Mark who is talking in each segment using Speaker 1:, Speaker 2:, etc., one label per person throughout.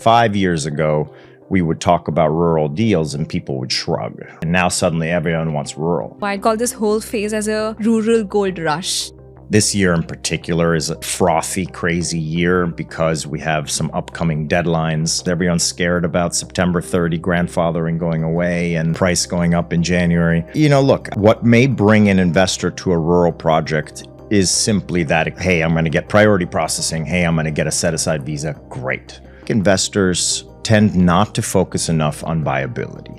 Speaker 1: 5 years ago, we would talk about rural deals and people would shrug. And now suddenly everyone wants rural.
Speaker 2: I'd call this whole phase as a rural gold rush.
Speaker 1: This year in particular is a frothy, crazy year because we have some upcoming deadlines. Everyone's scared about September 30 grandfathering going away and price going up in January. Look, what may bring an investor to a rural project is simply that, hey, I'm going to get priority processing. Hey, I'm going to get a set-aside visa. Great. Investors tend not to focus enough on viability.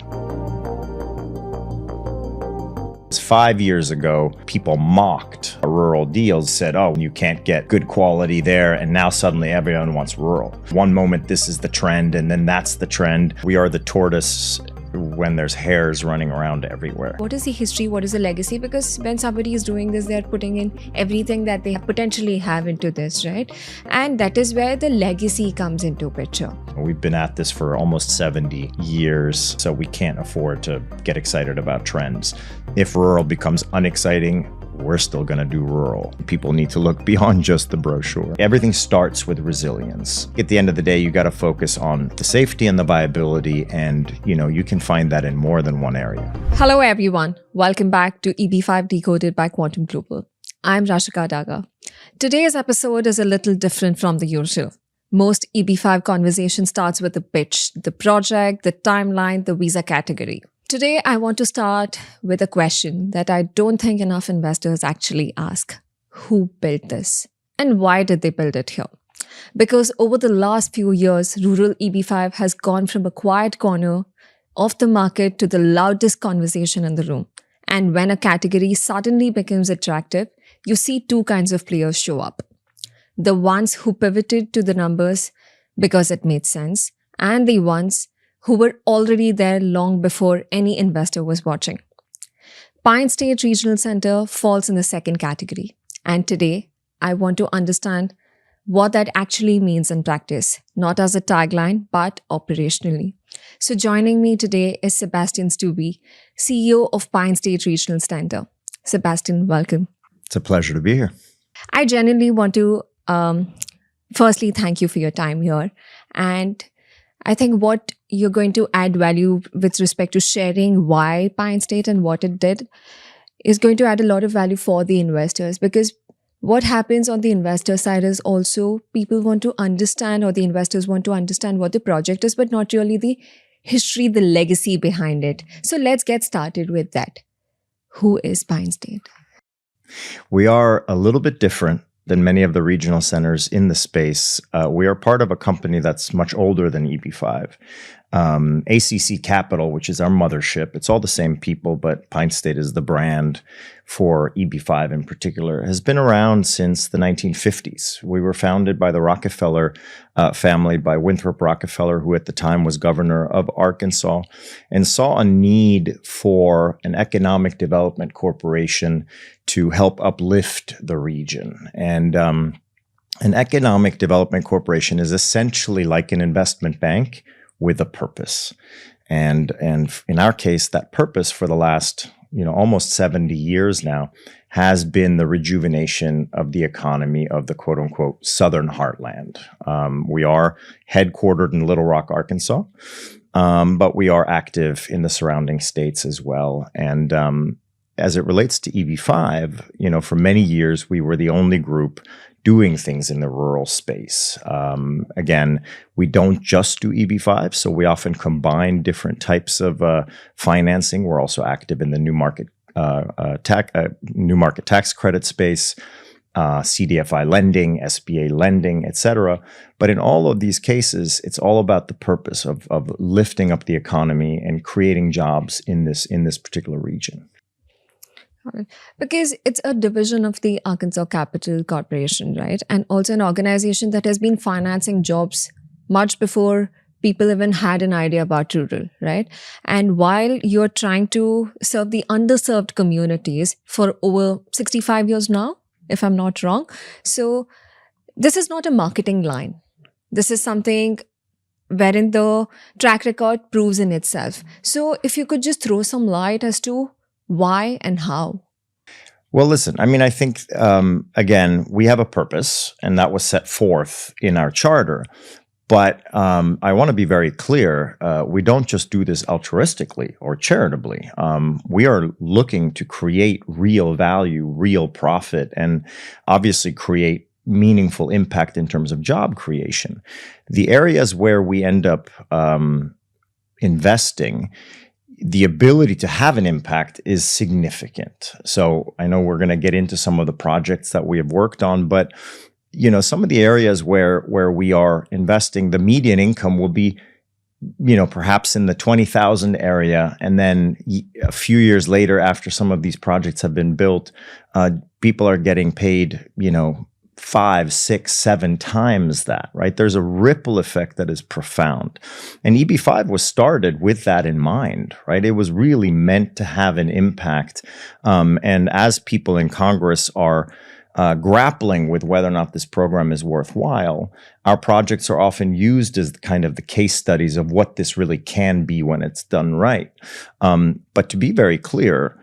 Speaker 1: 5 years ago, people mocked rural deals, said, oh, you can't get good quality there, and now suddenly everyone wants rural. One moment this is the trend, and then that's the trend. We are the tortoise when there's hares running around everywhere.
Speaker 2: What is the history? What is the legacy? Because when somebody is doing this, they're putting in everything that they potentially have into this, right? And that is where the legacy comes into picture.
Speaker 1: We've been at this for almost 70 years, so we can't afford to get excited about trends. If rural becomes unexciting, we're still going to do rural. People need to look beyond just the brochure. Everything starts with resilience. At the end of the day, you got to focus on the safety and the viability, and you can find that in more than one area.
Speaker 2: Hello everyone, welcome back to EB5 Decoded by Quantum Global. I'm Rashika Daga. Today's episode is a little different from the usual. Most EB5 conversation starts with the pitch, the project, the timeline, the visa category. Today, I want to start with a question that I don't think enough investors actually ask. Who built this? And why did they build it here? Because over the last few years, rural EB5 has gone from a quiet corner of the market to the loudest conversation in the room. And when a category suddenly becomes attractive, you see two kinds of players show up. The ones who pivoted to the numbers because it made sense, and the ones who were already there long before any investor was watching. Pine State Regional Center falls in the second category. And today, I want to understand what that actually means in practice, not as a tagline, but operationally. So joining me today is Sebastian Stubbe, CEO of Pine State Regional Center. Sebastian, welcome.
Speaker 1: It's a pleasure to be here.
Speaker 2: I genuinely want to firstly thank you for your time here. And I think what you're going to add value with respect to sharing why Pine State and what it did is going to add a lot of value for the investors, because what happens on the investor side is also people want to understand, or the investors want to understand what the project is, but not really the history, the legacy behind it. So let's get started with that. Who is Pine State?
Speaker 1: We are a little bit different than many of the regional centers in the space. We are part of a company that's much older than EB5. ACC Capital, which is our mothership, it's all the same people, but Pine State is the brand for EB5 in particular, has been around since the 1950s. We were founded by the Rockefeller family, by Winthrop Rockefeller, who at the time was governor of Arkansas, and saw a need for an economic development corporation to help uplift the region. And an economic development corporation is essentially like an investment bank with a purpose. And in our case, that purpose for the last, almost 70 years now has been the rejuvenation of the economy of the quote unquote Southern Heartland. We are headquartered in Little Rock, Arkansas, but we are active in the surrounding states as well. And as it relates to EB5, for many years, we were the only group doing things in the rural space. Again, we don't just do EB5, so we often combine different types of financing. We're also active in the new market tax credit space, CDFI lending, SBA lending, etc. But in all of these cases, it's all about the purpose of lifting up the economy and creating jobs in this particular region.
Speaker 2: Because it's a division of the Arkansas Capital Corporation, right? And also an organization that has been financing jobs much before people even had an idea about rural, right? And while you're trying to serve the underserved communities for over 65 years now, if I'm not wrong. So this is not a marketing line. This is something wherein the track record proves in itself. So if you could just throw some light as to why and how?
Speaker 1: Well, listen, I think, again, we have a purpose, and that was set forth in our charter. But I want to be very clear. We don't just do this altruistically or charitably. We are looking to create real value, real profit, and obviously create meaningful impact in terms of job creation. The areas where we end up investing, the ability to have an impact is significant. So I know we're going to get into some of the projects that we have worked on, but some of the areas where we are investing, the median income will be, perhaps in the 20,000 area. And then a few years later, after some of these projects have been built, people are getting paid, 5, 6, 7 times that, right? There's a ripple effect that is profound. And EB5 was started with that in mind, right? It was really meant to have an impact. And as people in Congress are grappling with whether or not this program is worthwhile, our projects are often used as kind of the case studies of what this really can be when it's done right. But to be very clear,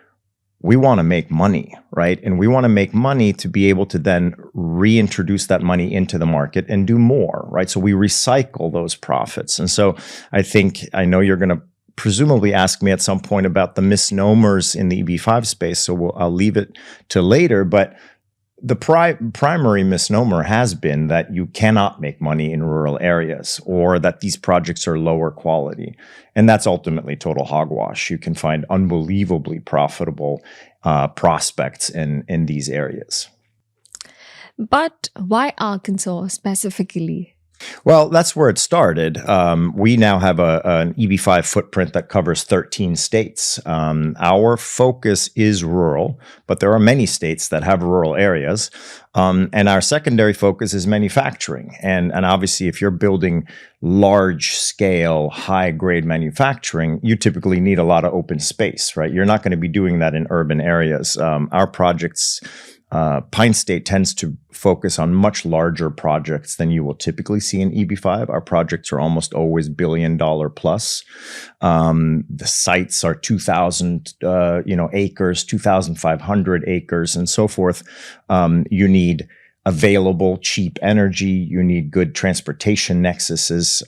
Speaker 1: we want to make money, right? And we want to make money to be able to then reintroduce that money into the market and do more, right? So we recycle those profits. And so I know you're going to presumably ask me at some point about the misnomers in the EB5 space, so I'll leave it to later. But the primary misnomer has been that you cannot make money in rural areas, or that these projects are lower quality. And that's ultimately total hogwash. You can find unbelievably profitable prospects in these areas.
Speaker 2: But why Arkansas specifically?
Speaker 1: Well, that's where it started. We now have an EB5 footprint that covers 13 states. Our focus is rural, but there are many states that have rural areas. And our secondary focus is manufacturing. And obviously, if you're building large-scale, high-grade manufacturing, you typically need a lot of open space, right? You're not going to be doing that in urban areas. Our projects... Pine State tends to focus on much larger projects than you will typically see in EB5. Our projects are almost always $1 billion plus. The sites are 2,000, acres, 2,500 acres, and so forth. You need available, cheap energy. You need good transportation nexuses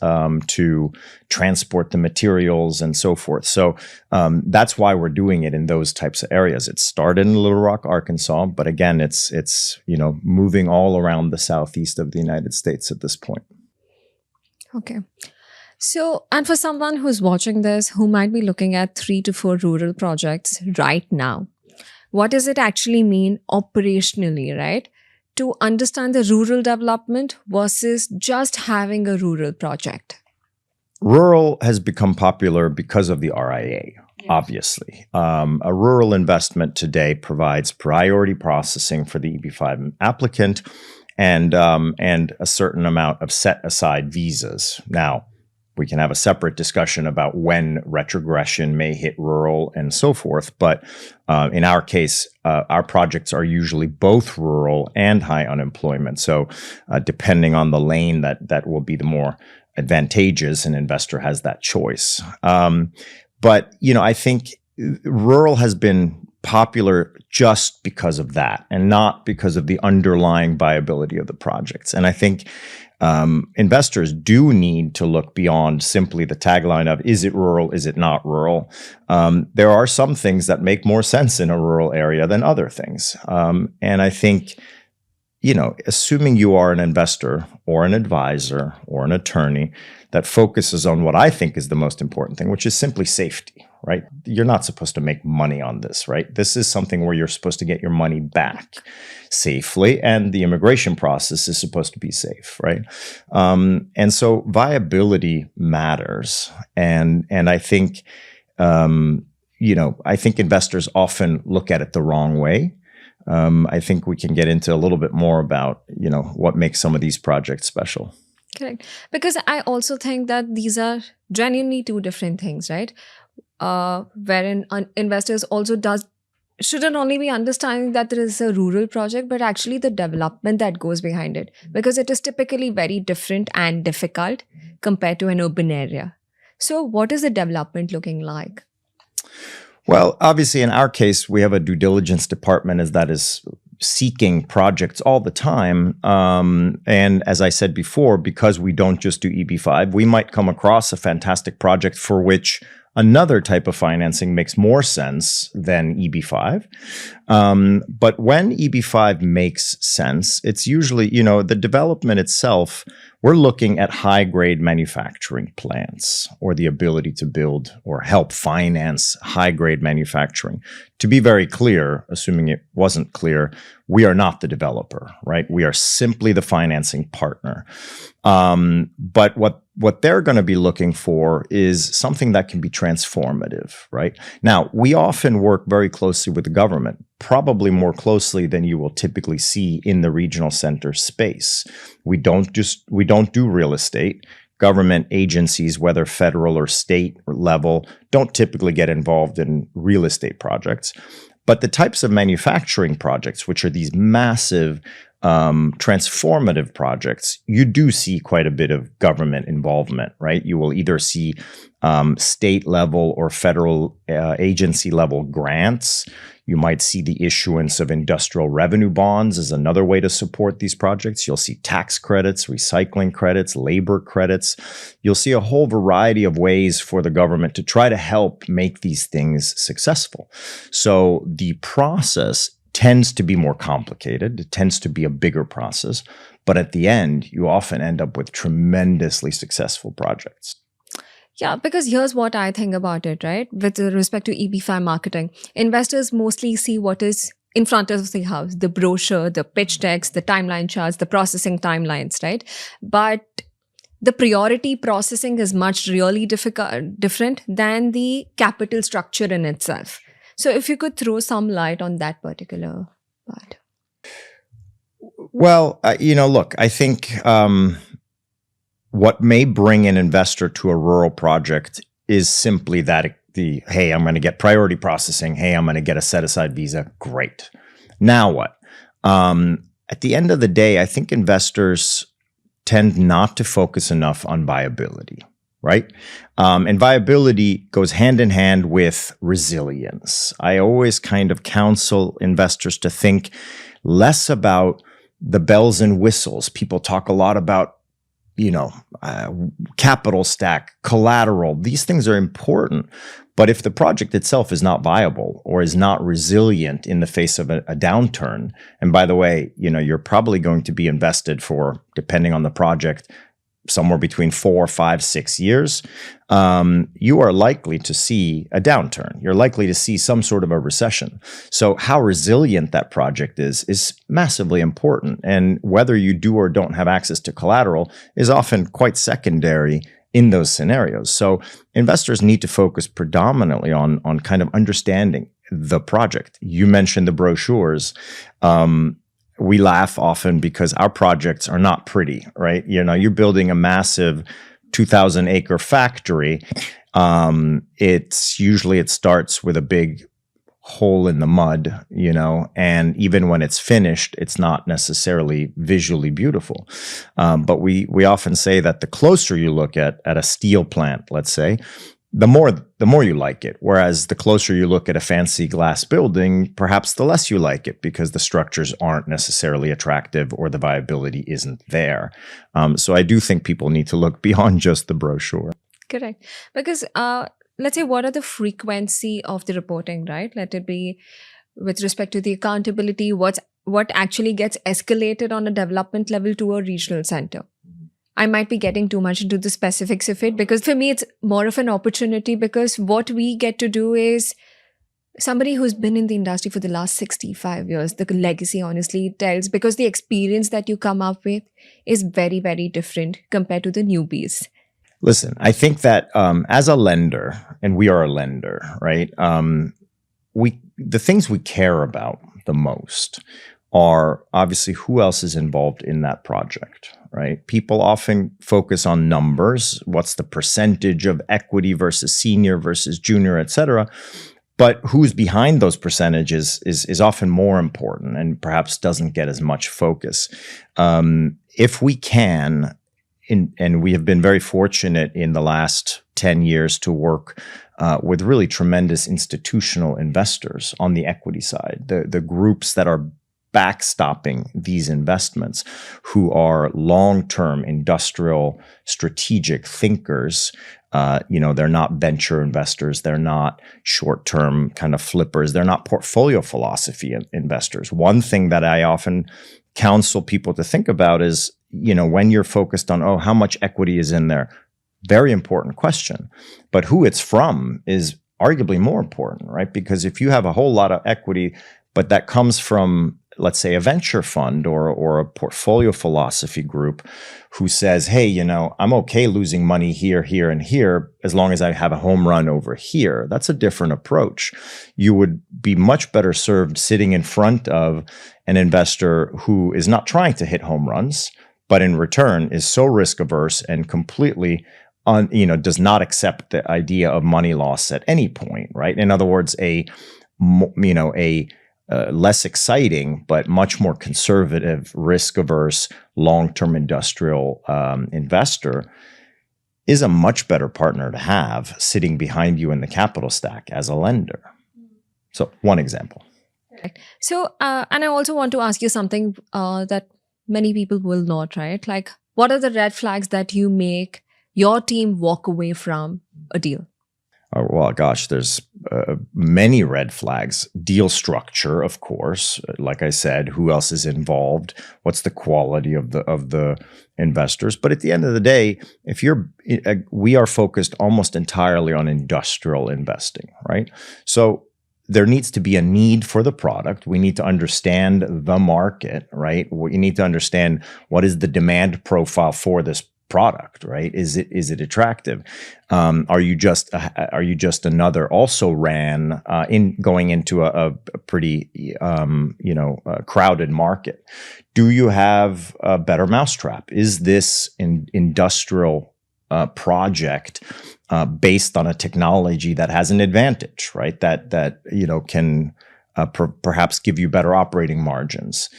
Speaker 1: to transport the materials and so forth. So that's why we're doing it in those types of areas. It started in Little Rock, Arkansas, but again, it's moving all around the southeast of the United States at this point.
Speaker 2: Okay. So, and for someone who's watching this, who might be looking at 3 to 4 rural projects right now, what does it actually mean operationally, right? To understand the rural development versus just having a rural project?
Speaker 1: Rural has become popular because of the RIA, obviously. A rural investment today provides priority processing for the EB5 applicant and a certain amount of set-aside visas. Now, we can have a separate discussion about when retrogression may hit rural and so forth. But in our case, our projects are usually both rural and high unemployment. So depending on the lane that will be the more advantageous, an investor has that choice. But, I think rural has been popular just because of that and not because of the underlying viability of the projects. And I think investors do need to look beyond simply the tagline of, is it rural, is it not rural? There are some things that make more sense in a rural area than other things. And I think, assuming you are an investor or an advisor or an attorney that focuses on what I think is the most important thing, which is simply safety, right? You're not supposed to make money on this, right? This is something where you're supposed to get your money back safely, and the immigration process is supposed to be safe, right? And so viability matters, and I think I think investors often look at it the wrong way. I think we can get into a little bit more about what makes some of these projects special.
Speaker 2: Correct. Because I also think that these are genuinely two different things, right? Wherein investors also shouldn't only be understanding that there is a rural project, but actually the development that goes behind it, because it is typically very different and difficult compared to an urban area. So what is the development looking like?
Speaker 1: Well, obviously, in our case, we have a due diligence department, as that is seeking projects all the time. And as I said before, because we don't just do EB5, we might come across a fantastic project for which another type of financing makes more sense than EB5. But when EB5 makes sense, it's usually, the development itself, we're looking at high-grade manufacturing plants or the ability to build or help finance high-grade manufacturing. To be very clear, assuming it wasn't clear, we are not the developer, right? We are simply the financing partner. But what they're going to be looking for is something that can be transformative, right? Now, we often work very closely with the government, probably more closely than you will typically see in the regional center space. We don't do real estate. Government agencies, whether federal or state level, don't typically get involved in real estate projects. But the types of manufacturing projects, which are these massive transformative projects, you do see quite a bit of government involvement, right? You will either see state level or federal agency level grants. You might see the issuance of industrial revenue bonds as another way to support these projects. You'll see tax credits, recycling credits, labor credits. You'll see a whole variety of ways for the government to try to help make these things successful. So the process tends to be more complicated. It tends to be a bigger process. But at the end, you often end up with tremendously successful projects.
Speaker 2: Yeah, because here's what I think about it, right? With respect to EB5 marketing, investors mostly see what is in front of the house, the brochure, the pitch decks, the timeline charts, the processing timelines, right? But the priority processing is much really different than the capital structure in itself. So if you could throw some light on that particular part.
Speaker 1: Well, look, I think what may bring an investor to a rural project is simply that hey, I'm going to get priority processing. Hey, I'm going to get a set-aside visa. Great. Now what? At the end of the day, I think investors tend not to focus enough on viability. Right? And viability goes hand in hand with resilience. I always kind of counsel investors to think less about the bells and whistles. People talk a lot about, capital stack, collateral. These things are important. But if the project itself is not viable or is not resilient in the face of a downturn, and by the way, you're probably going to be invested for, depending on the project, somewhere between 4, 5, 6 years, you are likely to see a downturn. You're likely to see some sort of a recession. So how resilient that project is massively important. And whether you do or don't have access to collateral is often quite secondary in those scenarios. So investors need to focus predominantly on kind of understanding the project. You mentioned the brochures. We laugh often because our projects are not pretty, right? You're building a massive 2,000-acre factory. It starts with a big hole in the mud, and even when it's finished, it's not necessarily visually beautiful. But we often say that the closer you look at a steel plant, let's say, the more you like it. Whereas the closer you look at a fancy glass building, perhaps the less you like it because the structures aren't necessarily attractive or the viability isn't there. So I do think people need to look beyond just the brochure.
Speaker 2: Correct. Because let's say, what are the frequency of the reporting, right? Let it be with respect to the accountability, what actually gets escalated on a development level to a regional center. I might be getting too much into the specifics of it because for me, it's more of an opportunity because what we get to do is somebody who's been in the industry for the last 65 years, the legacy honestly tells, because the experience that you come up with is very, very different compared to the newbies.
Speaker 1: Listen, I think that as a lender, and we are a lender, right? The things we care about the most are obviously who else is involved in that project, right? People often focus on numbers. What's the percentage of equity versus senior versus junior, et cetera? But who's behind those percentages is often more important and perhaps doesn't get as much focus. If we can, and we have been very fortunate in the last 10 years to work with really tremendous institutional investors on the equity side, the groups that are backstopping these investments, who are long-term industrial strategic thinkers. They're not venture investors. They're not short-term kind of flippers. They're not portfolio philosophy investors. One thing that I often counsel people to think about is, when you're focused on, how much equity is in there? Very important question. But who it's from is arguably more important, right? Because if you have a whole lot of equity, but that comes from, let's say, a venture fund or a portfolio philosophy group who says, hey, I'm okay losing money here, here, and here, as long as I have a home run over here. That's a different approach. You would be much better served sitting in front of an investor who is not trying to hit home runs, but in return is so risk averse and completely does not accept the idea of money loss at any point, right? In other words, a less exciting, but much more conservative, risk-averse, long-term industrial investor is a much better partner to have sitting behind you in the capital stack as a lender. So one example.
Speaker 2: Right. So, and I also want to ask you something that many people will not, right? Like, what are the red flags that you make your team walk away from a deal?
Speaker 1: Oh, well, gosh, there's many red flags. Deal structure, of course. Like I said, who else is involved? What's the quality of the investors? But at the end of the day, we are focused almost entirely on industrial investing, right? So there needs to be a need for the product. We need to understand the market, right? We need to understand what is the demand profile for this product, right? Is it attractive? Are you just another also ran going into a pretty crowded market? Do you have a better mousetrap? Is this industrial project based on a technology that has an advantage, right? That can perhaps give you better operating margins.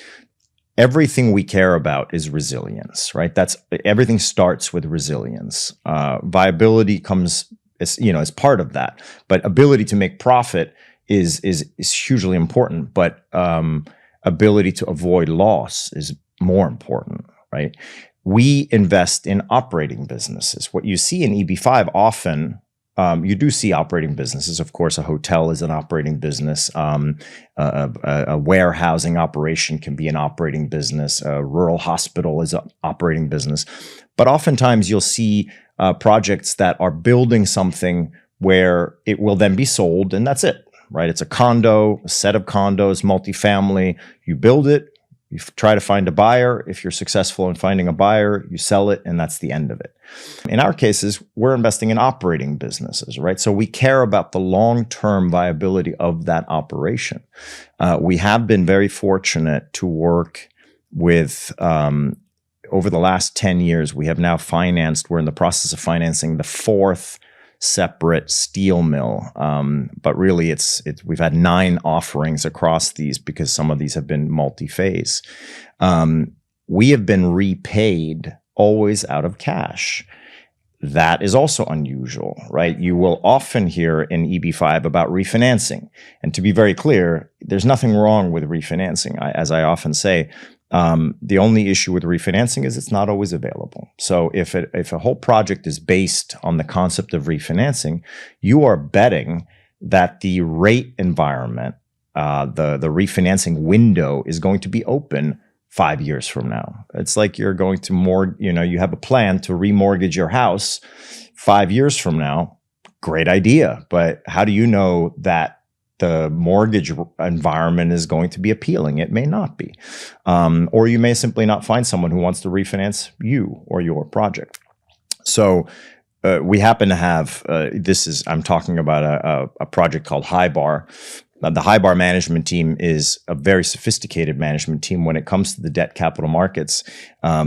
Speaker 1: Everything we care about is resilience, right? Everything starts with resilience. Viability comes as part of that, but ability to make profit is hugely important. But ability to avoid loss is more important, right? We invest in operating businesses. What you see in EB5 often. You do see operating businesses. Of course, a hotel is an operating business. A warehousing operation can be an operating business. A rural hospital is an operating business. But oftentimes you'll see projects that are building something where it will then be sold, and that's it, right? It's a condo, a set of condos, multifamily. You build it. You try to find a buyer. If you're successful in finding a buyer, you sell it, and that's the end of it. In our cases, we're investing in operating businesses, right? So we care about the long-term viability of that operation. We have been very fortunate to work with, over the last 10 years, we're in the process of financing the fourth separate steel mill. But really we've had 9 offerings across these because some of these have been multi-phase. We have been repaid always out of cash. That is also unusual, right? You will often hear in EB5 about refinancing. And to be very clear, there's nothing wrong with refinancing. As I often say, the only issue with refinancing is it's not always available. So if a whole project is based on the concept of refinancing, you are betting that the rate environment, the refinancing window is going to be open 5 years from now. It's like you're going to you have a plan to remortgage your house 5 years from now. Great idea. But how do you know that the mortgage environment is going to be appealing? It may not be. Or you may simply not find someone who wants to refinance you or your project. So we happen to have, I'm talking about a project called Highbar. The Highbar management team is a very sophisticated management team when it comes to the debt capital markets.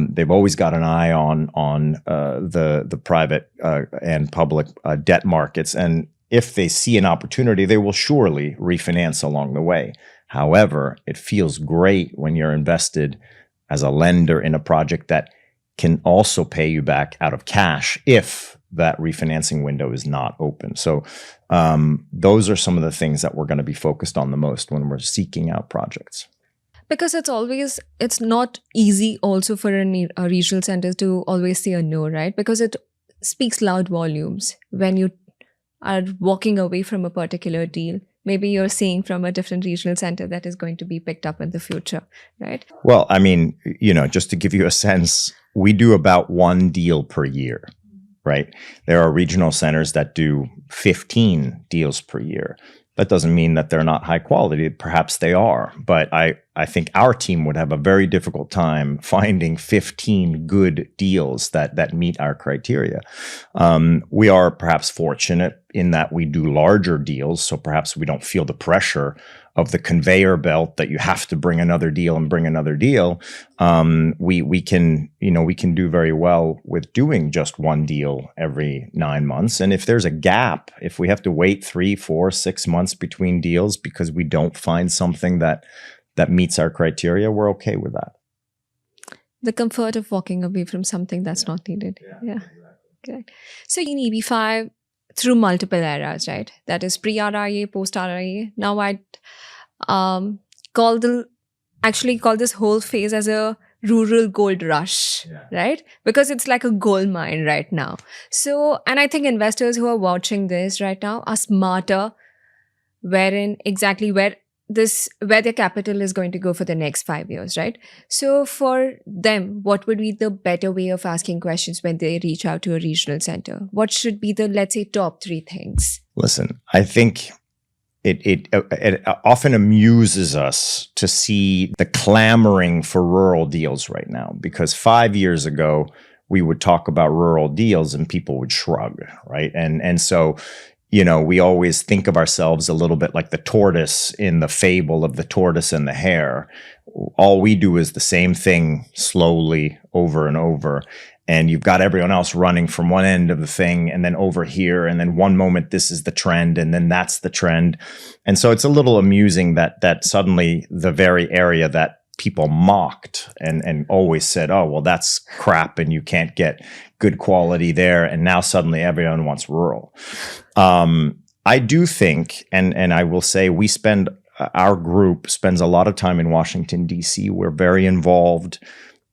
Speaker 1: They've always got an eye on the private and public debt markets. And if they see an opportunity, they will surely refinance along the way. However, it feels great when you're invested as a lender in a project that can also pay you back out of cash if that refinancing window is not open. So those are some of the things that we're going to be focused on the most when we're seeking out projects.
Speaker 2: Because it's not easy also for a regional center to always say a no, right? Because it speaks loud volumes when you are walking away from a particular deal. Maybe you're seeing from a different regional center that is going to be picked up in the future, right?
Speaker 1: Well, I mean, just to give you a sense, we do about one deal per year, right? There are regional centers that do 15 deals per year. That doesn't mean that they're not high quality. Perhaps they are, but I think our team would have a very difficult time finding 15 good deals that meet our criteria. We are perhaps fortunate in that we do larger deals, so perhaps we don't feel the pressure of the conveyor belt that you have to bring another deal and bring another deal. We can do very well with doing just one deal every 9 months. And if there's a gap, if we have to wait 3, 4, 6 months between deals because we don't find something that meets our criteria, we're okay with that.
Speaker 2: The comfort of walking away from something that's not needed. Yeah. Correct. So in EB5, through multiple eras, right? That is pre-RIA, post-RIA. Now I'd call this whole phase as a rural gold rush, right? Because it's like a gold mine right now. So, and I think investors who are watching this right now are smarter where their capital is going to go for the next 5 years, right? So for them, what would be the better way of asking questions when they reach out to a regional center? What should be the, let's say, top 3 things?
Speaker 1: Listen, I think it often amuses us to see the clamoring for rural deals right now, because 5 years ago, we would talk about rural deals and people would shrug, right? And so, we always think of ourselves a little bit like the tortoise in the fable of the tortoise and the hare. All we do is the same thing slowly over and over. And you've got everyone else running from one end of the thing and then over here. And then one moment, this is the trend. And then that's the trend. And so it's a little amusing that suddenly the very area that people mocked and always said, oh, well, that's crap and you can't get good quality there. And now suddenly everyone wants rural. I do think, and I will say our group spends a lot of time in Washington, D.C. We're very involved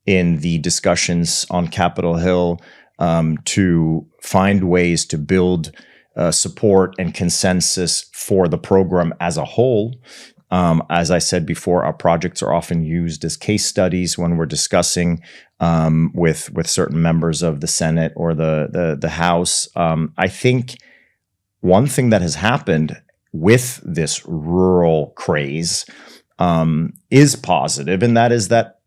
Speaker 1: in the discussions on Capitol Hill to find ways to build support and consensus for the program as a whole. As I said before, our projects are often used as case studies when we're discussing with certain members of the Senate or the House. I think one thing that has happened with this rural craze is positive, and that is that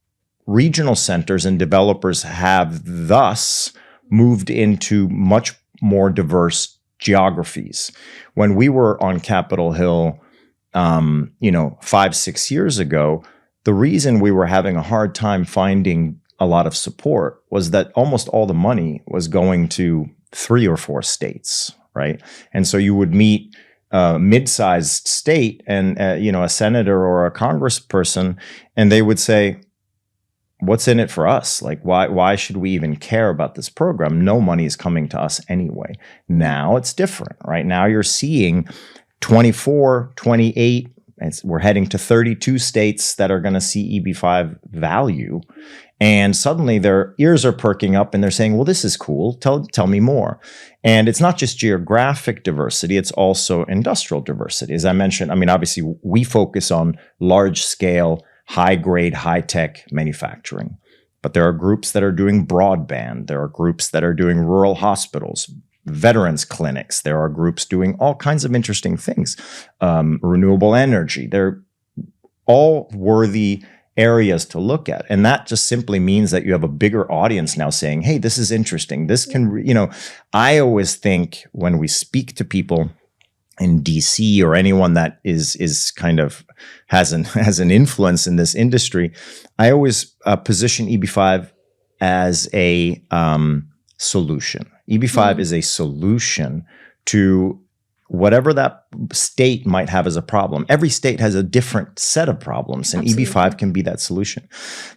Speaker 1: regional centers and developers have thus moved into much more diverse geographies. When we were on Capitol Hill 5, 6 years ago, the reason we were having a hard time finding a lot of support was that almost all the money was going to 3 or 4 states, right? And so you would meet a mid-sized state and, a senator or a congressperson, and they would say, what's in it for us? Like, why should we even care about this program? No money is coming to us anyway. Now it's different, right? Now you're seeing 24, 28, we're heading to 32 states that are going to see EB5 value. And suddenly their ears are perking up and they're saying, well, this is cool. Tell me more. And it's not just geographic diversity, it's also industrial diversity. As I mentioned, obviously we focus on large scale, high grade, high tech manufacturing. But there are groups that are doing broadband. There are groups that are doing rural hospitals, veterans clinics. There are groups doing all kinds of interesting things, renewable energy. They're all worthy areas to look at. And that just simply means that you have a bigger audience now saying, hey, this is interesting. This can, I always think when we speak to people in DC or anyone that is kind of has an influence in this industry, I always position EB5 as a solution. EB5 is a solution to whatever that state might have as a problem. Every state has a different set of problems, and
Speaker 2: Absolutely.
Speaker 1: EB5 can be that solution.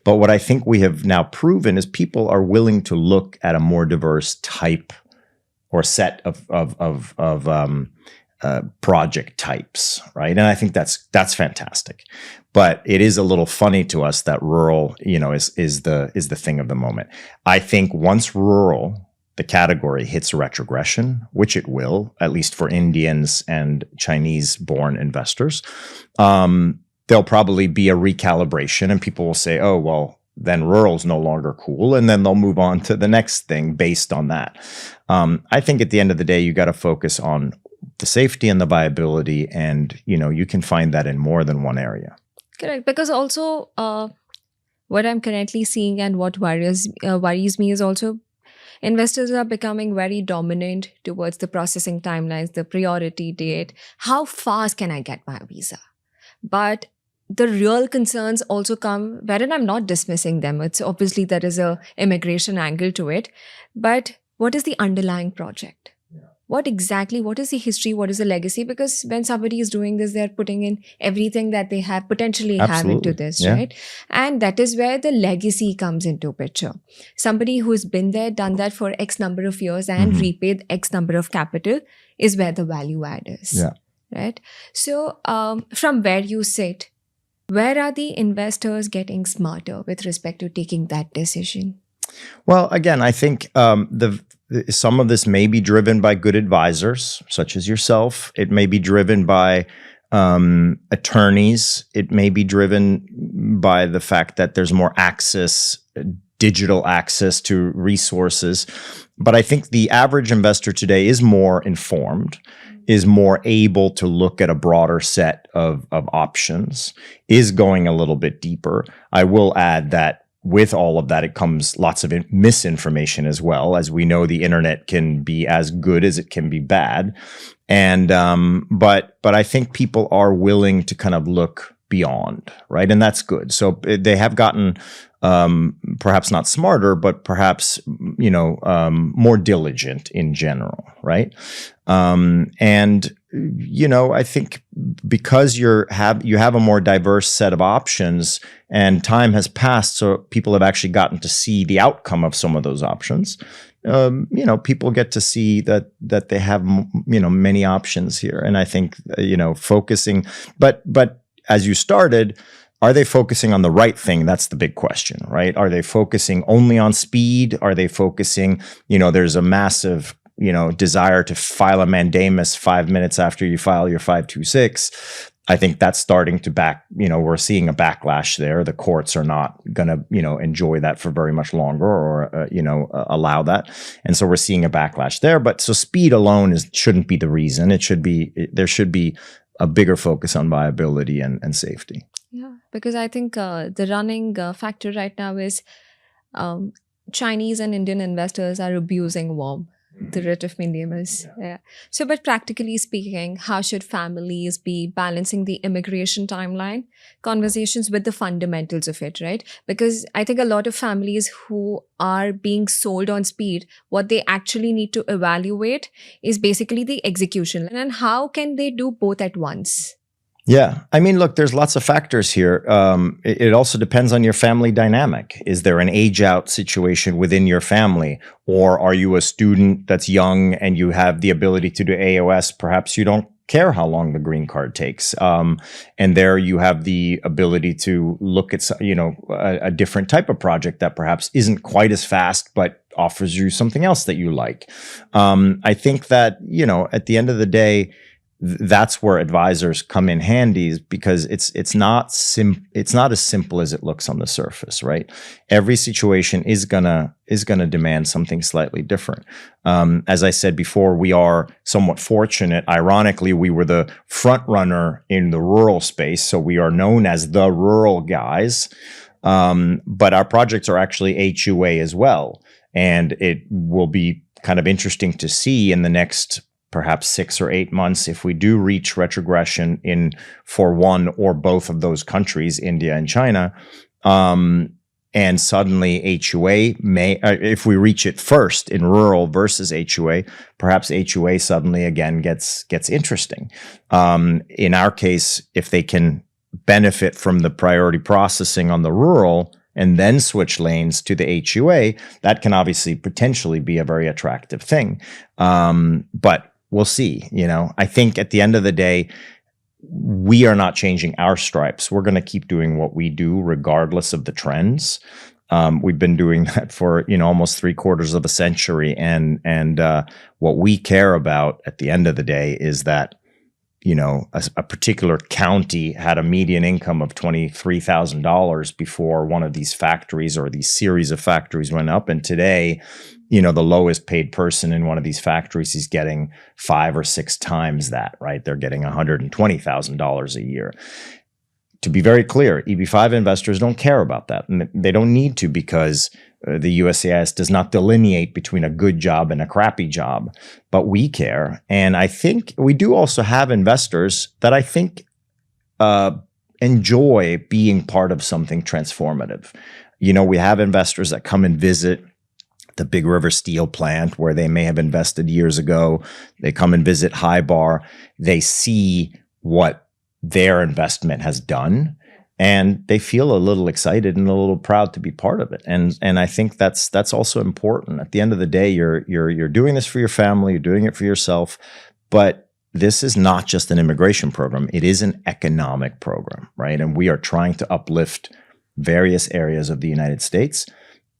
Speaker 1: But what I think we have now proven is people are willing to look at a more diverse type or set of project types, right? And I think that's fantastic. But it is a little funny to us that rural, is the thing of the moment. I think once rural, the category hits retrogression, which it will, at least for Indians and Chinese-born investors, there'll probably be a recalibration, and people will say, "Oh, well, then rural's no longer cool," and then they'll move on to the next thing based on that. I think at the end of the day, you got to focus on the safety and the viability, and you can find that in more than one area.
Speaker 2: Correct. Because also what I'm currently seeing and what worries me is also investors are becoming very dominant towards the processing timelines, the priority date. How fast can I get my visa? But the real concerns also come, wherein I'm not dismissing them. It's obviously there is a immigration angle to it. But what is the underlying project? What is the history? What is the legacy? Because when somebody is doing this, they're putting in everything that they have potentially have into this, right? And that is where the legacy comes into picture. Somebody who's been there, done that for X number of years and repaid X number of capital is where the value add is, right? So from where you sit, where are the investors getting smarter with respect to taking that decision?
Speaker 1: Well, again, I think some of this may be driven by good advisors, such as yourself. It may be driven by attorneys. It may be driven by the fact that there's more access, digital access to resources. But I think the average investor today is more informed, is more able to look at a broader set of options, is going a little bit deeper. I will add that with all of that, it comes lots of misinformation as well. As we know, the internet can be as good as it can be bad. And but I think people are willing to kind of look beyond, right? And that's good. So they have gotten perhaps not smarter, but perhaps more diligent in general, right? And I think because you have a more diverse set of options, and time has passed, so people have actually gotten to see the outcome of some of those options. People get to see that they have many options here, and I think focusing, but as you started, are they focusing on the right thing? That's the big question, right? Are they focusing only on speed? Are they focusing, there's a massive, desire to file a mandamus 5 minutes after you file your 526. I think that's starting to we're seeing a backlash there. The courts are not going to, enjoy that for very much longer or, allow that. And so we're seeing a backlash there. But so speed alone shouldn't be the reason. There should be a bigger focus on viability and safety.
Speaker 2: Yeah, because I think the running factor right now is Chinese and Indian investors are abusing WOM. The writ of mandamus. Yeah. So, but practically speaking, how should families be balancing the immigration timeline conversations with the fundamentals of it, right? Because I think a lot of families who are being sold on speed, what they actually need to evaluate is basically the execution. And how can they do both at once?
Speaker 1: Yeah. I mean, look, there's lots of factors here. It also depends on your family dynamic. Is there an age out situation within your family? Or are you a student that's young and you have the ability to do AOS? Perhaps you don't care how long the green card takes. And there you have the ability to look at, a different type of project that perhaps isn't quite as fast, but offers you something else that you like. I think that, at the end of the day, that's where advisors come in handy, because it's not as simple as it looks on the surface, right? Every situation is gonna demand something slightly different. As I said before, we are somewhat fortunate. Ironically, we were the front runner in the rural space, so we are known as the rural guys. But our projects are actually HUA as well, and it will be kind of interesting to see in the next perhaps 6 or 8 months, if we do reach retrogression for one or both of those countries, India and China, and suddenly HUA if we reach it first in rural versus HUA, perhaps HUA suddenly again gets interesting. In our case, if they can benefit from the priority processing on the rural and then switch lanes to the HUA, that can obviously potentially be a very attractive thing. But we'll see. I think at the end of the day, we are not changing our stripes. We're going to keep doing what we do regardless of the trends. We've been doing that for almost 3/4 of a century, and what we care about at the end of the day is that a particular county had a median income of $23,000 before one of these factories or these series of factories went up, and today, the lowest paid person in one of these factories is getting 5 or 6 times that. Right? They're getting $120,000 a year. To be very clear, EB5 investors don't care about that. And they don't need to, because the USCIS does not delineate between a good job and a crappy job. But we care. And I think we do also have investors that I think enjoy being part of something transformative. We have investors that come and visit the Big River Steel plant where they may have invested years ago. They come and visit Hybar. They see what their investment has done, and they feel a little excited and a little proud to be part of it. And I think that's also important. At the end of the day, you're doing this for your family, you're doing it for yourself, but this is not just an immigration program. It is an economic program, right? And we are trying to uplift various areas of the United States.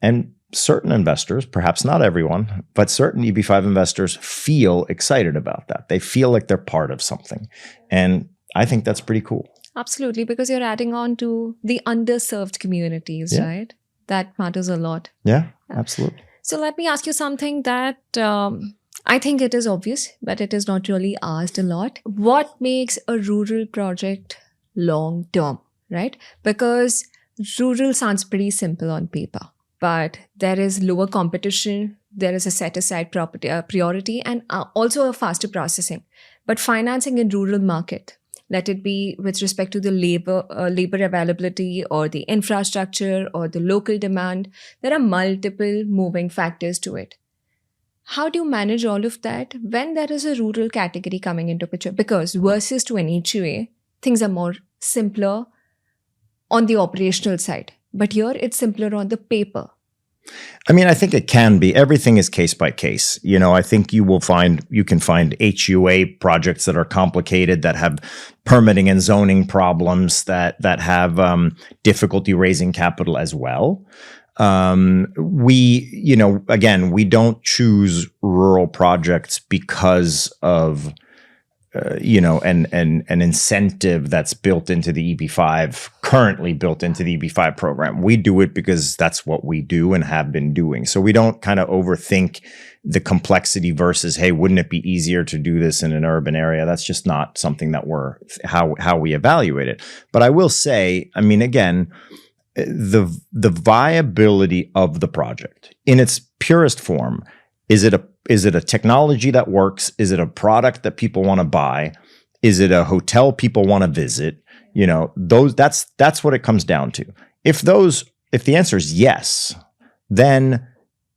Speaker 1: And certain investors, perhaps not everyone, but certain EB5 investors feel excited about that. They feel like they're part of something. And I think that's pretty cool.
Speaker 2: Absolutely, because you're adding on to the underserved communities, right? That matters a lot.
Speaker 1: Yeah, absolutely.
Speaker 2: So let me ask you something that I think it is obvious, but it is not really asked a lot. What makes a rural project long term, right? Because rural sounds pretty simple on paper, but there is lower competition, there is a set-aside priority, and also a faster processing. But financing in rural market, let it be with respect to the labor availability or the infrastructure or the local demand, there are multiple moving factors to it. How do you manage all of that when there is a rural category coming into picture? Because versus to an HUA, things are more simpler on the operational side. But here it's simpler on the paper.
Speaker 1: I mean, I think it can be. Everything is case by case. I think you can find HUA projects that are complicated, that have permitting and zoning problems, that have difficulty raising capital as well. We don't choose rural projects because of an incentive that's built into the EB5, currently built into the EB5 program. We do it because that's what we do and have been doing. So we don't kind of overthink the complexity versus, hey, wouldn't it be easier to do this in an urban area? That's just not something that how we evaluate it. But I will say, I mean, again, the viability of the project in its purest form, is it a technology that works? Is it a product that people want to buy? Is it a hotel people want to visit? That's what it comes down to. If the answer is yes, then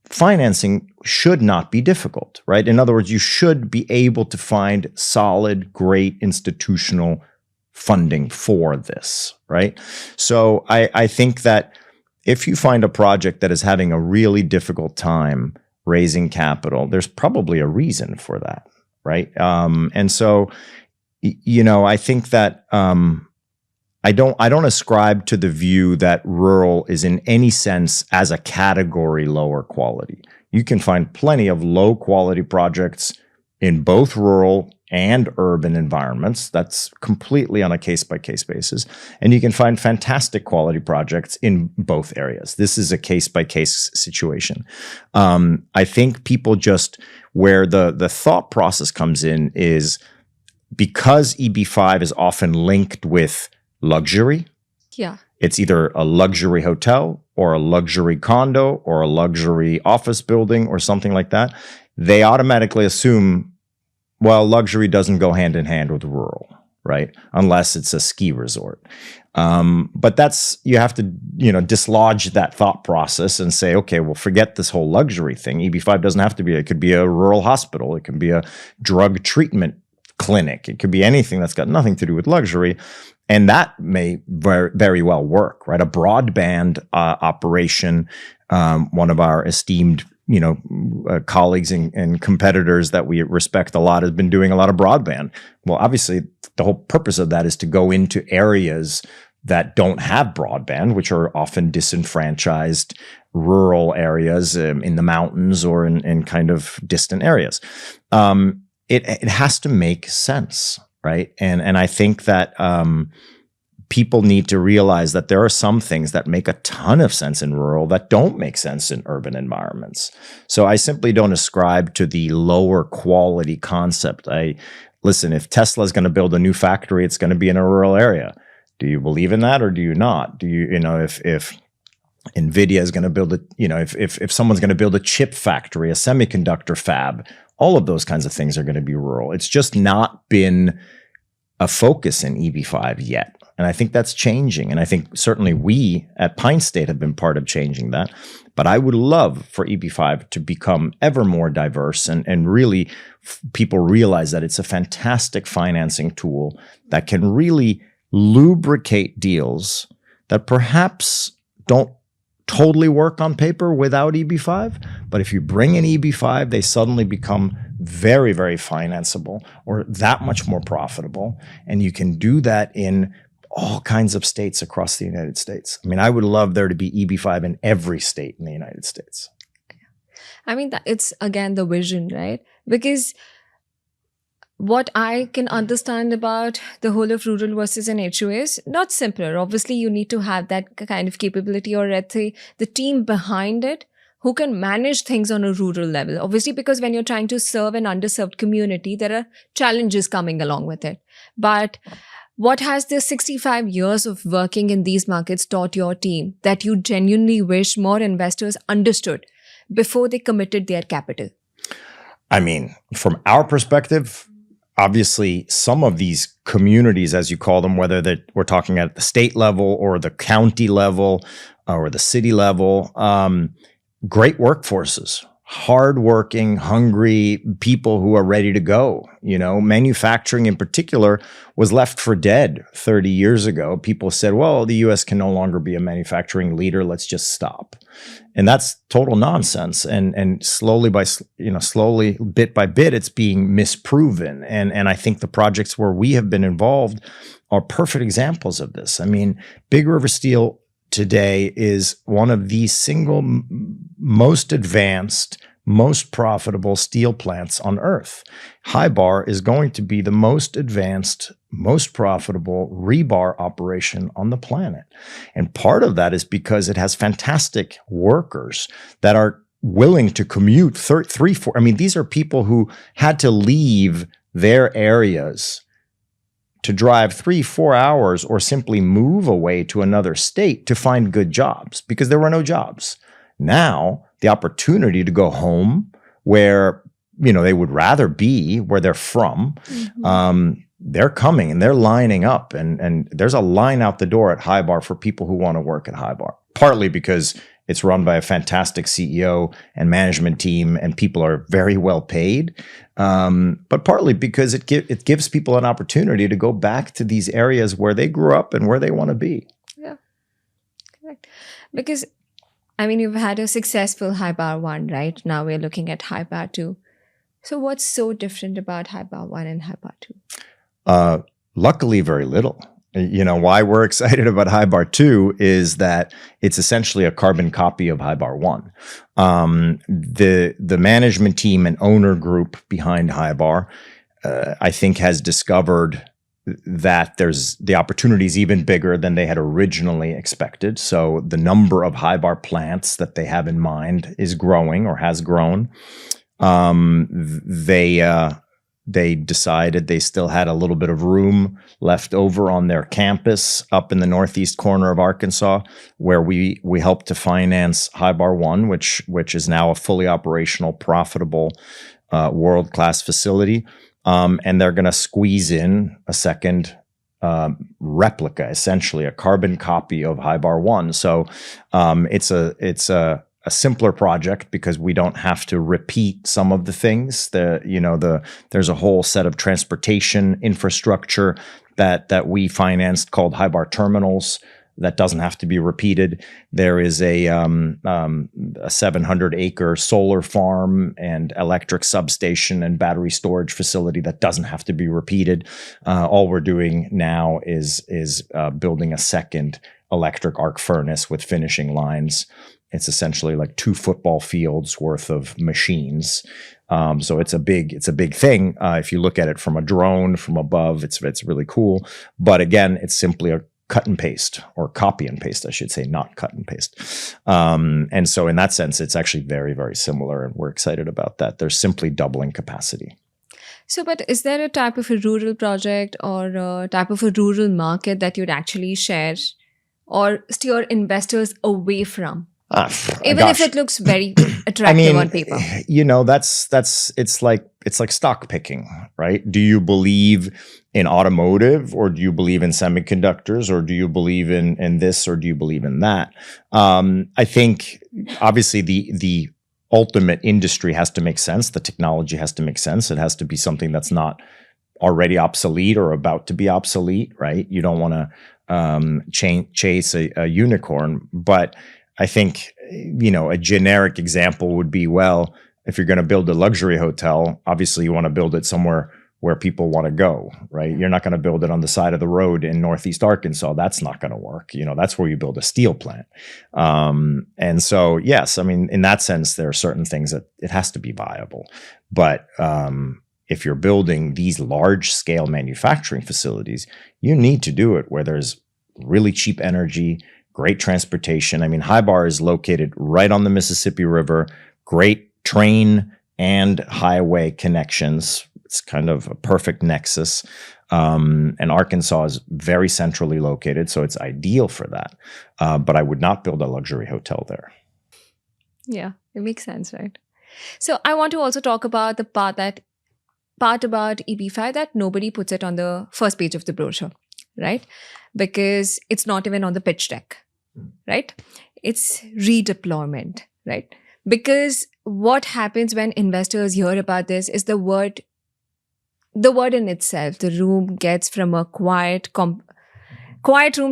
Speaker 1: financing should not be difficult, right? In other words, you should be able to find solid, great institutional funding for this, right? So I think that if you find a project that is having a really difficult time raising capital, there's probably a reason for that, right? And so, I think that I don't ascribe to the view that rural is in any sense as a category lower quality. You can find plenty of low quality projects in both rural and urban environments. That's completely on a case-by-case basis. And you can find fantastic quality projects in both areas. This is a case-by-case situation. I think people just, where the thought process comes in is because EB5 is often linked with luxury.
Speaker 2: Yeah.
Speaker 1: It's either a luxury hotel or a luxury condo or a luxury office building or something like that. They automatically assume, well, luxury doesn't go hand in hand with rural, right? Unless it's a ski resort. But you have to, dislodge that thought process and say, okay, well, forget this whole luxury thing. EB5 doesn't have to be, it could be a rural hospital. It can be a drug treatment clinic. It could be anything that's got nothing to do with luxury. And that may very well work, right? A broadband operation. One of our esteemed colleagues and competitors that we respect a lot has been doing a lot of broadband. Well, obviously, the whole purpose of that is to go into areas that don't have broadband, which are often disenfranchised rural areas in the mountains or in kind of distant areas. It has to make sense, right? And I think that people need to realize that there are some things that make a ton of sense in rural that don't make sense in urban environments. So I simply don't ascribe to the lower quality concept. Listen, if Tesla is going to build a new factory, it's going to be in a rural area. Do you believe in that or do you not? Do you, if NVIDIA is going to build if someone's going to build a chip factory, a semiconductor fab, all of those kinds of things are going to be rural. It's just not been a focus in EB5 yet. And I think that's changing. And I think certainly we at Pine State have been part of changing that. But I would love for EB5 to become ever more diverse and really people realize that it's a fantastic financing tool that can really lubricate deals that perhaps don't totally work on paper without EB5. But if you bring in EB5, they suddenly become very, very financeable or that much more profitable. And you can do that in all kinds of states across the United States. I mean, I would love there to be EB5 in every state in the United States.
Speaker 2: I mean, it's again the vision, right? Because what I can understand about the whole of rural versus an HO is not simpler. Obviously, you need to have that kind of capability or let's say the team behind it who can manage things on a rural level. Obviously, because when you're trying to serve an underserved community, there are challenges coming along with it. But what has the 65 years of working in these markets taught your team that you genuinely wish more investors understood before they committed their capital?
Speaker 1: I mean, from our perspective, obviously, some of these communities, as you call them, whether that we're talking at the state level or the county level or the city level, great workforces, hardworking, hungry people who are ready to go. Manufacturing in particular was left for dead 30 years ago. People said, well, the US can no longer be a manufacturing leader. Let's just stop. And that's total nonsense. And slowly bit by bit, it's being misproven. And I think the projects where we have been involved are perfect examples of this. I mean, Big River Steel today is one of the single most advanced, most profitable steel plants on earth. Hybar is going to be the most advanced, most profitable rebar operation on the planet. And part of that is because it has fantastic workers that are willing to commute 3-4. I mean, these are people who had to leave their areas to drive 3-4 hours or simply move away to another state to find good jobs because there were no jobs. Now, the also to go home where, they would rather be where they're from, they're coming and they're lining up. And there's a line out the door at Hybar for people who want to work at Hybar, partly because it's run by a fantastic CEO and management team, and people are very well paid. But partly because it gives people an opportunity to go back to these areas where they grew up and where they want to be.
Speaker 2: Yeah, correct. Because, I mean, you've had a successful Hybar 1, right? Now we're looking at Hybar 2. So what's so different about Hybar 1 and Hybar 2?
Speaker 1: Luckily, very little. Why we're excited about Hybar 2 is that it's essentially a carbon copy of Hybar 1. The management team and owner group behind Hybar, I think, has discovered that the opportunity is even bigger than they had originally expected. So the number of Hybar plants that they have in mind is growing or has grown. They decided they still had a little bit of room left over on their campus up in the northeast corner of Arkansas, where we helped to finance Hybar 1, which is now a fully operational, profitable, world-class facility. And they're going to squeeze in a second replica, essentially a carbon copy of Hybar 1. So it's a simpler project because we don't have to repeat some of the things. There's a whole set of transportation infrastructure that we financed called Hybar Terminals. that doesn't have to be repeated. There is a 700-acre solar farm and electric substation and battery storage facility that doesn't have to be repeated. All we're doing now is building a second electric arc furnace with finishing lines. It's essentially like 2 football fields worth of machines. So it's a big thing. If you look at it from a drone from above, it's really cool. But again, it's simply a cut and paste, or copy and paste, I should say, not cut and paste. And so in that sense, it's actually very, very similar, and we're excited about that. They're simply doubling capacity.
Speaker 2: So, but is there a type of a rural project or a type of a rural market that you'd actually share or steer investors away from? Even if it looks very attractive on paper.
Speaker 1: It's like stock picking, right? Do you believe in automotive, or do you believe in semiconductors, or do you believe in this, or do you believe in that? I think obviously the ultimate industry has to make sense. The technology has to make sense. It has to be something that's not already obsolete or about to be obsolete, right? You don't want to chase a unicorn, but I think, a generic example would be, well, if you're going to build a luxury hotel, obviously you want to build it somewhere where people want to go, right? You're not going to build it on the side of the road in Northeast Arkansas. That's not going to work. That's where you build a steel plant. And so, yes, in that sense, there are certain things that it has to be viable. But if you're building these large scale manufacturing facilities, you need to do it where there's really cheap energy, great transportation. Hybar is located right on the Mississippi River, great train and highway connections. It's kind of a perfect nexus. And Arkansas is very centrally located, so it's ideal for that. But I would not build a luxury hotel there.
Speaker 2: Yeah, it makes sense, right? So I want to also talk about the part about EB5 that nobody puts it on the first page of the brochure, right? Because it's not even on the pitch deck, right? It's redeployment, right? Because what happens when investors hear about this is the word in itself. The room gets from a quiet room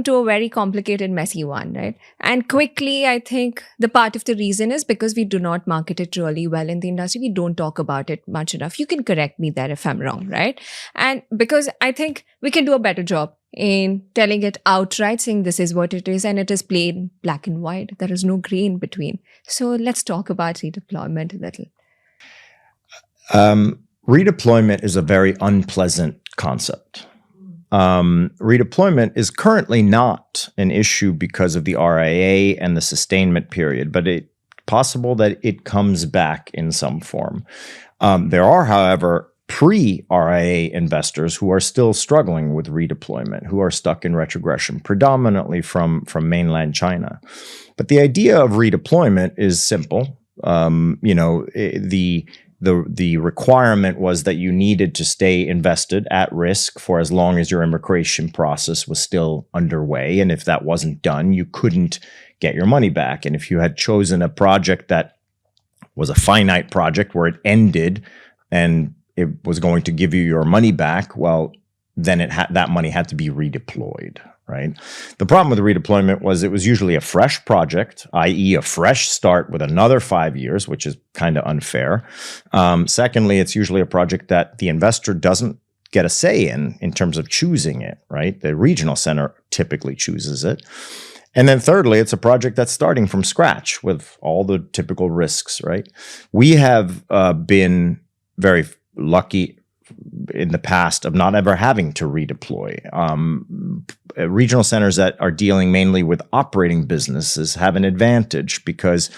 Speaker 2: to a very complicated, messy one, right? And quickly, I think the part of the reason is because we do not market it really well in the industry. We don't talk about it much enough. You can correct me there if I'm wrong, right? And because I think we can do a better job in telling it outright, saying this is what it is, and it is plain black and white. There is no gray in between. So let's talk about redeployment a little.
Speaker 1: Redeployment is a very unpleasant concept. Redeployment is currently not an issue because of the RIA and the sustainment period, but it's possible that it comes back in some form. There are, however, pre-RIA investors who are still struggling with redeployment, who are stuck in retrogression, predominantly from mainland China. But the idea of redeployment is simple. The requirement was that you needed to stay invested at risk for as long as your immigration process was still underway. And if that wasn't done, you couldn't get your money back. And if you had chosen a project that was a finite project where it ended and it was going to give you your money back, well, then that money had to be redeployed, right? The problem with redeployment was it was usually a fresh project, i.e. a fresh start with another 5 years, which is kind of unfair. Secondly, it's usually a project that the investor doesn't get a say in terms of choosing it, right? The regional center typically chooses it. And then thirdly, it's a project that's starting from scratch with all the typical risks, right? We have been very lucky in the past of not ever having to redeploy. Regional centers that are dealing mainly with operating businesses have an advantage because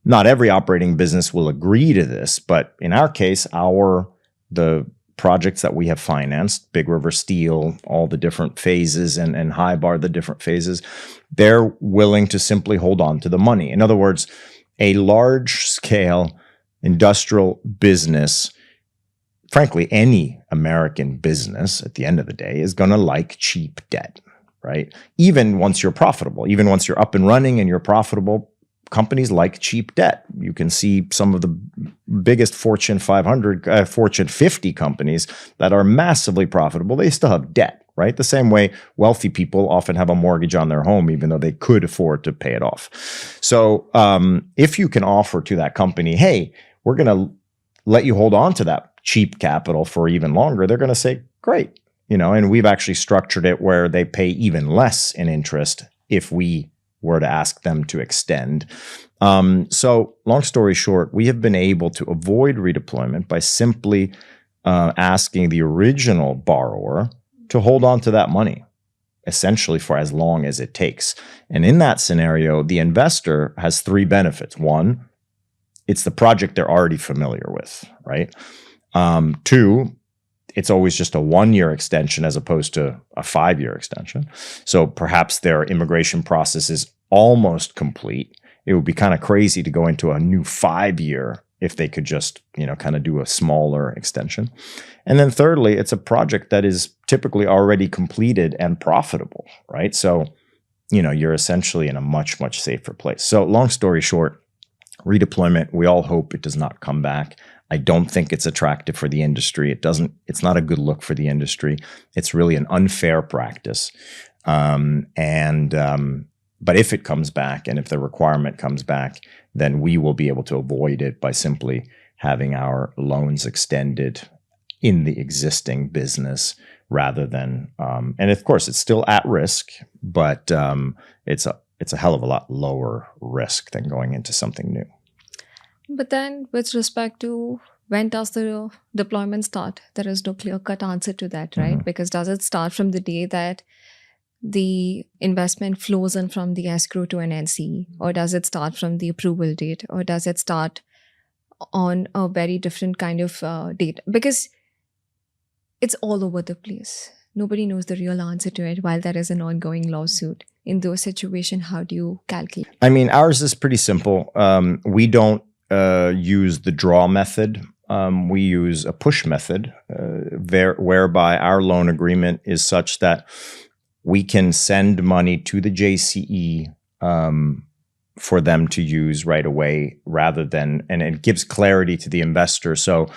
Speaker 1: not every operating business will agree to this. But in our case, the projects that we have financed, Big River Steel, all the different phases, and Hybar, the different phases, they're willing to simply hold on to the money. In other words, a large-scale industrial business, frankly, any American business at the end of the day is going to like cheap debt, right? Even once you're profitable, even once you're up and running and you're profitable, companies like cheap debt. You can see some of the biggest Fortune 500, Fortune 50 companies that are massively profitable. They still have debt, right? The same way wealthy people often have a mortgage on their home, even though they could afford to pay it off. So if you can offer to that company, hey, we're going to let you hold on to that cheap capital for even longer, they're going to say, great. And we've actually structured it where they pay even less in interest if we were to ask them to extend. So long story short, we have been able to avoid redeployment by simply asking the original borrower to hold on to that money, essentially for as long as it takes. And in that scenario, the investor has three benefits. One, it's the project they're already familiar with, right? Two, it's always just a 1-year extension as opposed to a 5-year extension. So perhaps their immigration process is almost complete. It would be kind of crazy to go into a new 5-year if they could just, kind of do a smaller extension. And then thirdly, it's a project that is typically already completed and profitable, right? So, you're essentially in a much, much safer place. So long story short, redeployment, we all hope it does not come back. I don't think it's attractive for the industry. It's not a good look for the industry. It's really an unfair practice. But if it comes back and if the requirement comes back, then we will be able to avoid it by simply having our loans extended in the existing business rather than, and of course it's still at risk, but it's a hell of a lot lower risk than going into something new.
Speaker 2: But then with respect to when does the deployment start, there is no clear-cut answer to that, right?
Speaker 1: Mm-hmm.
Speaker 2: Because does it start from the day that the investment flows in from the escrow to an NCE, or does it start from the approval date, or does it start on a very different kind of date? Because it's all over the place. Nobody knows the real answer to it while there is an ongoing lawsuit. In those situations, how do you calculate?
Speaker 1: I mean, ours is pretty simple. We don't use the draw method. We use a push method whereby our loan agreement is such that we can send money to the JCE for them to use right away rather than, and it gives clarity to the investor. So,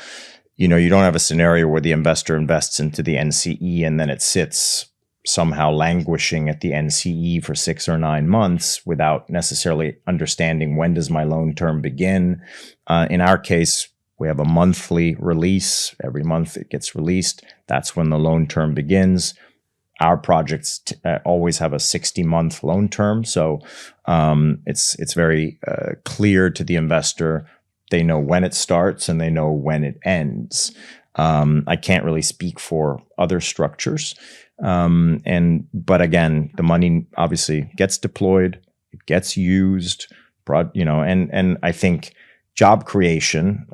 Speaker 1: you don't have a scenario where the investor invests into the NCE and then it sits somehow languishing at the NCE for 6 or 9 months without necessarily understanding when does my loan term begin. In our case, we have a monthly release. Every month it gets released. That's when the loan term begins. Our projects always have a 60-month loan term. So it's very clear to the investor. They know when it starts and they know when it ends. I can't really speak for other structures. But again, the money obviously gets deployed, it gets used, and I think job creation,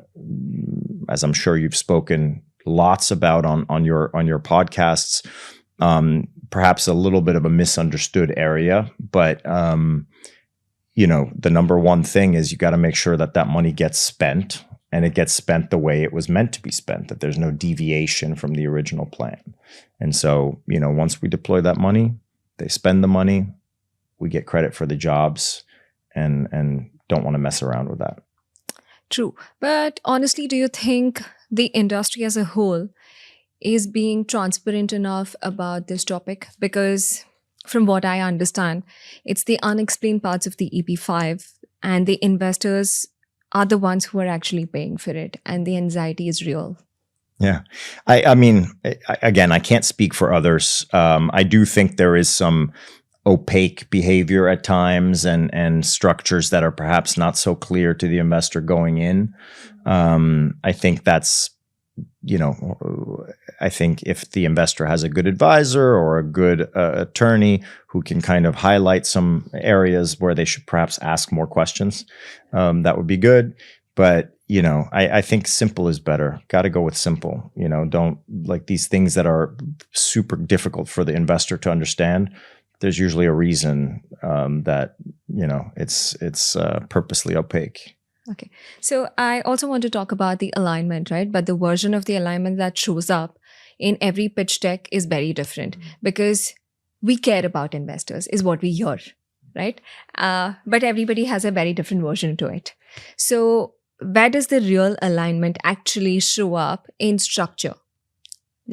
Speaker 1: as I'm sure you've spoken lots about on your podcasts, perhaps a little bit of a misunderstood area, but the number one thing is you got to make sure that money gets spent and it gets spent the way it was meant to be spent, that there's no deviation from the original plan. And so, once we deploy that money, they spend the money, we get credit for the jobs, and don't want to mess around with that.
Speaker 2: True. But honestly, do you think the industry as a whole is being transparent enough about this topic? Because from what I understand, it's the unexplained parts of the EB5 and the investors are the ones who are actually paying for it, and the anxiety is real.
Speaker 1: Yeah. I mean, again, I can't speak for others. I do think there is some opaque behavior at times and structures that are perhaps not so clear to the investor going in. I think that's, I think if the investor has a good advisor or a good attorney who can kind of highlight some areas where they should perhaps ask more questions, that would be good. But, I think simple is better. Got to go with simple. Don't like these things that are super difficult for the investor to understand. There's usually a reason that, it's purposely opaque.
Speaker 2: Okay. So I also want to talk about the alignment, right? But the version of the alignment that shows up in every pitch deck is very different because we care about investors is what we hear, right? But everybody has a very different version to it. So where does the real alignment actually show up in structure?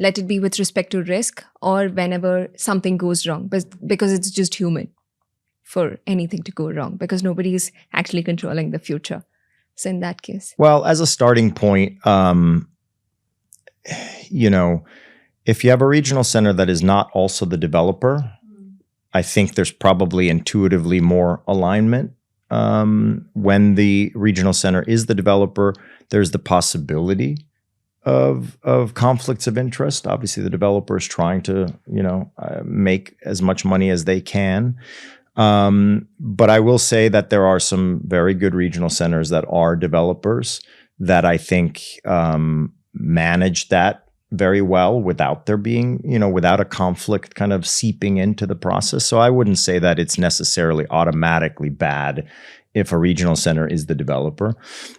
Speaker 2: let it be with respect to risk or whenever something goes wrong, because it's just human for anything to go wrong because nobody is actually controlling the future. So in that case.
Speaker 1: Well, as a starting point, if you have a regional center that is not also the developer, I think there's probably intuitively more alignment. When the regional center is the developer, there's the possibility of conflicts of interest. Obviously, the developer is trying to, make as much money as they can. But I will say that there are some very good regional centers that are developers that I think manage that very well without there being, without a conflict kind of seeping into the process. So I wouldn't say that it's necessarily automatically bad if a regional center is the developer,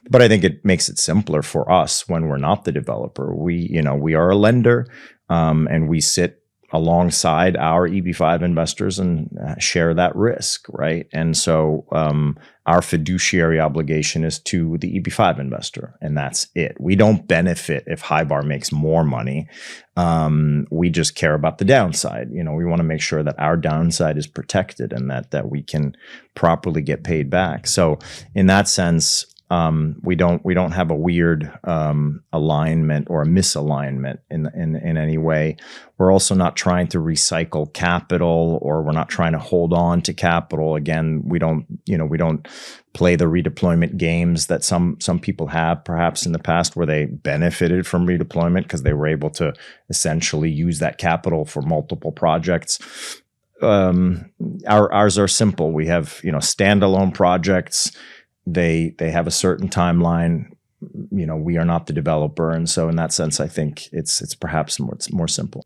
Speaker 1: but I think it makes it simpler for us when we're not the developer. We are a lender, and we sit alongside our EB5 investors and share that risk, right? And so our fiduciary obligation is to the EB5 investor, and that's it. We don't benefit if Highbar makes more money. We just care about the downside. We want to make sure that our downside is protected and that we can properly get paid back. So in that sense, we don't have a weird alignment or a misalignment in any way. We're also not trying to recycle capital, or we're not trying to hold on to capital. Again, we don't play the redeployment games that some people have perhaps in the past, where they benefited from redeployment because they were able to essentially use that capital for multiple projects. Ours are simple. We have standalone projects. They have a certain timeline. We are not the developer, and so in that sense, I think it's perhaps more simple.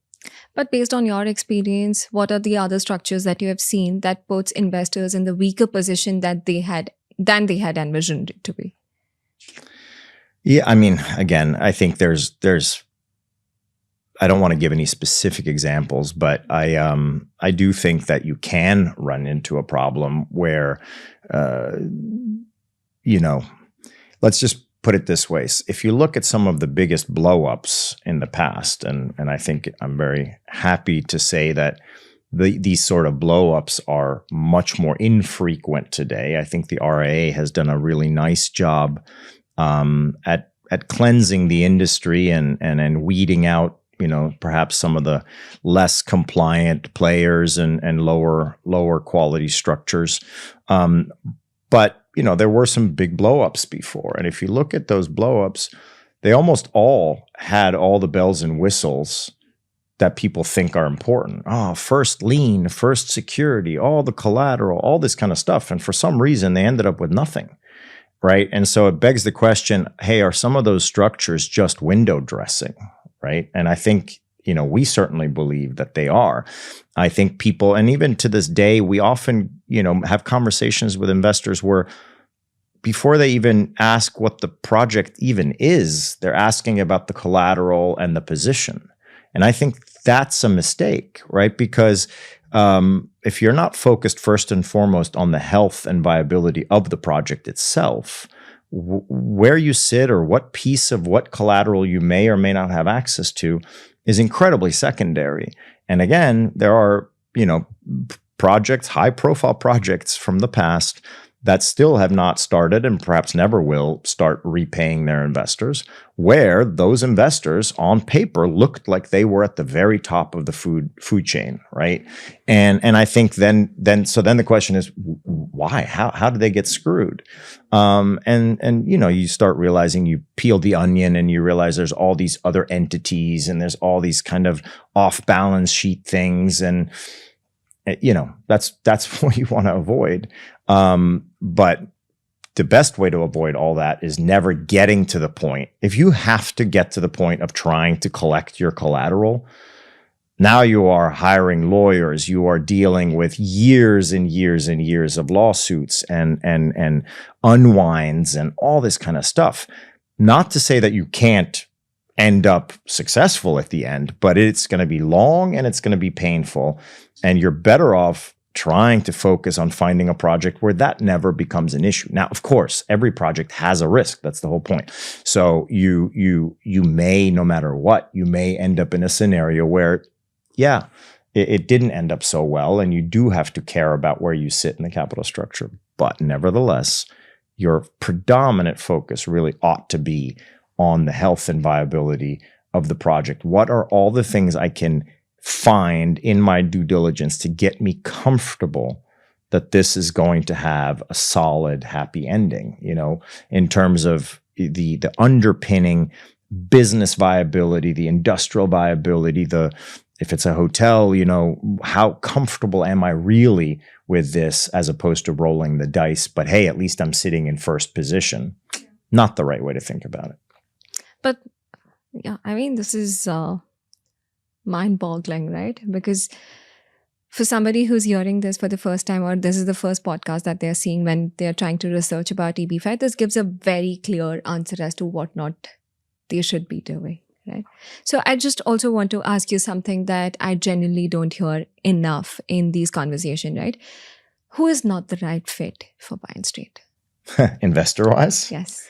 Speaker 2: But based on your experience, what are the other structures that you have seen that puts investors in the weaker position than they had envisioned it to be?
Speaker 1: Yeah, I mean, again, I think there's. I don't want to give any specific examples, but I do think that you can run into a problem where, let's just put it this way. If you look at some of the biggest blow-ups in the past, and I think I'm very happy to say that these sort of blow-ups are much more infrequent today. I think the RIA has done a really nice job at cleansing the industry and weeding out perhaps some of the less compliant players and lower quality structures. But there were some big blowups before. And if you look at those blowups, they almost all had all the bells and whistles that people think are important. First lien, first security, all the collateral, all this kind of stuff. And for some reason, they ended up with nothing, right? And so it begs the question, hey, are some of those structures just window dressing, right? And I think, we certainly believe that they are. I think people, and even to this day, we often, have conversations with investors where before they even ask what the project even is, they're asking about the collateral and the position. And I think that's a mistake, right? Because if you're not focused first and foremost on the health and viability of the project itself, where you sit or what piece of what collateral you may or may not have access to is incredibly secondary. And again, there are, projects, high profile projects from the past that still have not started and perhaps never will start repaying their investors, where those investors on paper looked like they were at the very top of the food chain, right? And I think then the question is, why? How did they get screwed? And you start realizing, you peel the onion and you realize there's all these other entities and there's all these kind of off balance sheet things, and that's what you want to avoid. But the best way to avoid all that is never getting to the point. If you have to get to the point of trying to collect your collateral, now you are hiring lawyers, you are dealing with years and years and years of lawsuits and unwinds and all this kind of stuff. Not to say that you can't end up successful at the end, but it's going to be long and it's going to be painful. And you're better off trying to focus on finding a project where that never becomes an issue. Now, of course, every project has a risk. That's the whole point. So you may, no matter what, you may end up in a scenario where, yeah, it didn't end up so well, and you do have to care about where you sit in the capital structure. But nevertheless, your predominant focus really ought to be on the health and viability of the project. What are all the things I can find in my due diligence to get me comfortable that this is going to have a solid, happy ending, in terms of the underpinning business viability, the industrial viability, if it's a hotel, how comfortable am I really with this, as opposed to rolling the dice, but hey, at least I'm sitting in first position. Not the right way to think about it.
Speaker 2: But yeah, I mean, this is mind-boggling, right? Because for somebody who's hearing this for the first time, or this is the first podcast that they're seeing when they're trying to research about EB5, this gives a very clear answer as to what not they should be doing, right? So I just also want to ask you something that I genuinely don't hear enough in these conversations, right? Who is not the right fit for Pine Street?
Speaker 1: Investor-wise?
Speaker 2: Yes.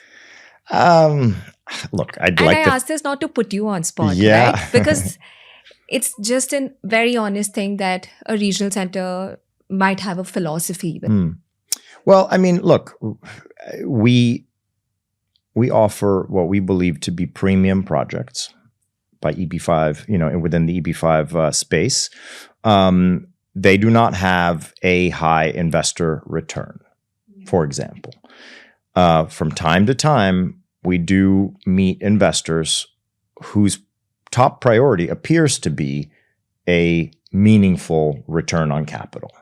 Speaker 1: Look,
Speaker 2: I ask this not to put you on spot, right? Because it's just a very honest thing that a regional center might have a philosophy.
Speaker 1: Well, I mean, look, we offer what we believe to be premium projects by EB5, within the EB5 space. They do not have a high investor return, for example. From time to time, we do meet investors whose top priority appears to be a meaningful return on capital.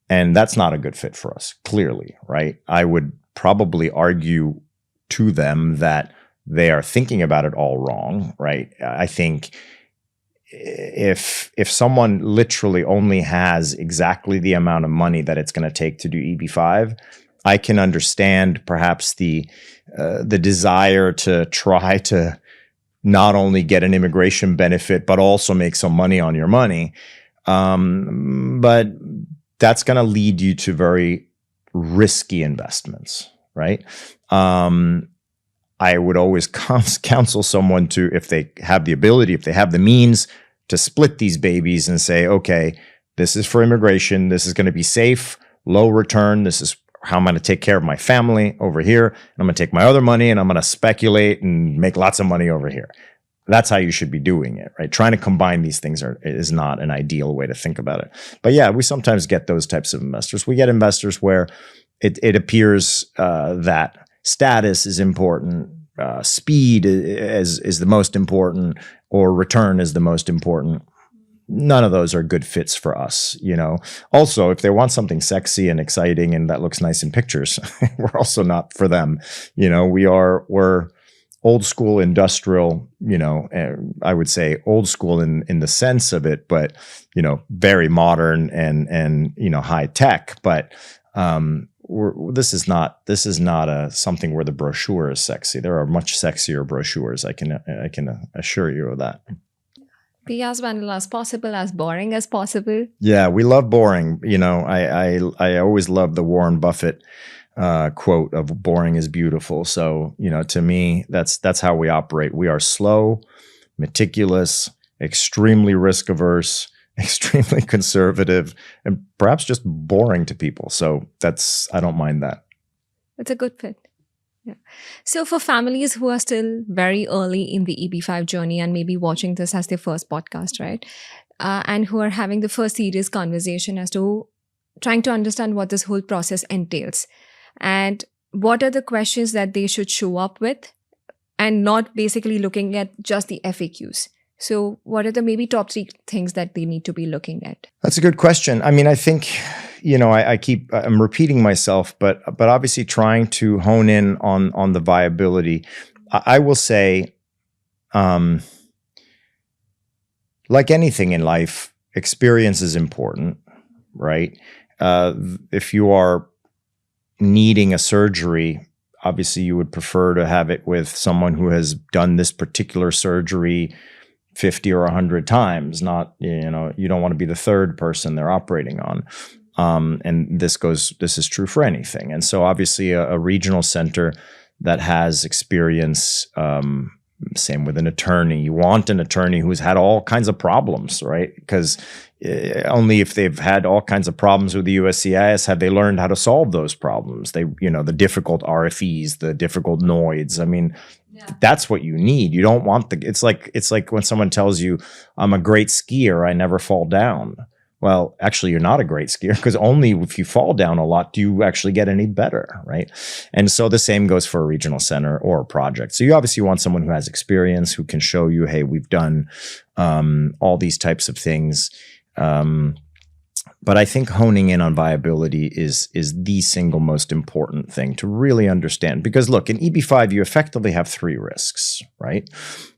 Speaker 1: And that's not a good fit for us, clearly, right? I would probably argue to them that they are thinking about it all wrong, right? I think if someone literally only has exactly the amount of money that it's going to take to do EB5, I can understand perhaps the desire to try to not only get an immigration benefit, but also make some money on your money. But that's going to lead you to very risky investments, right? I would always counsel someone to, if they have the ability, if they have the means, to split these babies and say, okay, this is for immigration. This is going to be safe, low return. This is how I'm going to take care of my family over here. And I'm going to take my other money and I'm going to speculate and make lots of money over here. That's how you should be doing it, right? Trying to combine these things is not an ideal way to think about it. But yeah, we sometimes get those types of investors. We get investors where it appears that status is important, speed is the most important, or return is the most important. None of those are good fits for us, Also, if they want something sexy and exciting and that looks nice in pictures, we're also not for them. We're old school industrial, I would say old school in the sense of it, but, very modern and high tech. But this is not something where the brochure is sexy. There are much sexier brochures. I can assure you of that.
Speaker 2: Be as vanilla as possible, as boring as possible.
Speaker 1: Yeah, we love boring. I always love the Warren Buffett quote of "boring is beautiful." So, to me, that's how we operate. We are slow, meticulous, extremely risk averse, extremely conservative, and perhaps just boring to people. So I don't mind that.
Speaker 2: It's a good fit. Yeah. So for families who are still very early in the EB5 journey and maybe watching this as their first podcast, right? And who are having the first serious conversation as to trying to understand what this whole process entails and what are the questions that they should show up with, and not basically looking at just the FAQs. So what are the maybe top 3 things that they need to be looking at?
Speaker 1: That's a good question. I mean, I think, I'm repeating myself, but obviously trying to hone in on the viability. I will say, like anything in life, experience is important, right? If you are needing a surgery, obviously you would prefer to have it with someone who has done this particular surgery 50 or 100 times, not, you don't want to be the third person they're operating on. And this is true for anything. And so obviously a regional center that has experience, same with an attorney. You want an attorney who's had all kinds of problems, right? Because only if they've had all kinds of problems with the USCIS have they learned how to solve those problems. The difficult RFEs, the difficult noids. I mean, that's what you need. You don't want it's like when someone tells you, I'm a great skier, I never fall down. Well, actually, you're not a great skier, because only if you fall down a lot do you actually get any better, right? And so the same goes for a regional center or a project. So you obviously want someone who has experience, who can show you, hey, we've done all these types of things. But I think honing in on viability is the single most important thing to really understand. Because look, in EB5, you effectively have 3 risks, right?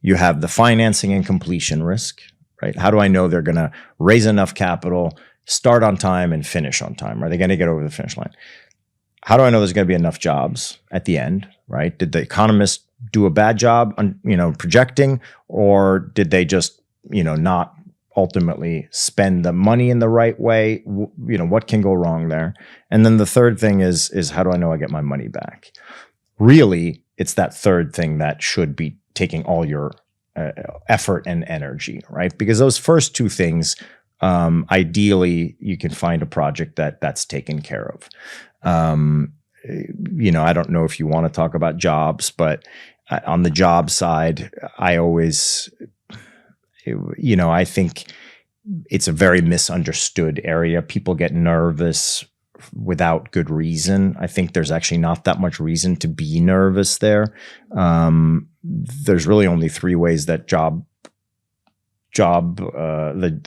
Speaker 1: You have the financing and completion risk, right? How do I know they're going to raise enough capital, start on time, and finish on time? Are they going to get over the finish line? How do I know there's going to be enough jobs at the end, right? Did the economists do a bad job on, projecting, or did they just, not ultimately spend the money in the right way? What can go wrong there? And then the third thing is how do I know I get my money back? Really, it's that third thing that should be taking all your effort and energy, right? Because those first 2 things, ideally, you can find a project that's taken care of. I don't know if you want to talk about jobs, but on the job side, I always, I think it's a very misunderstood area. People get nervous without good reason. I think there's actually not that much reason to be nervous there. There's really only 3 ways that the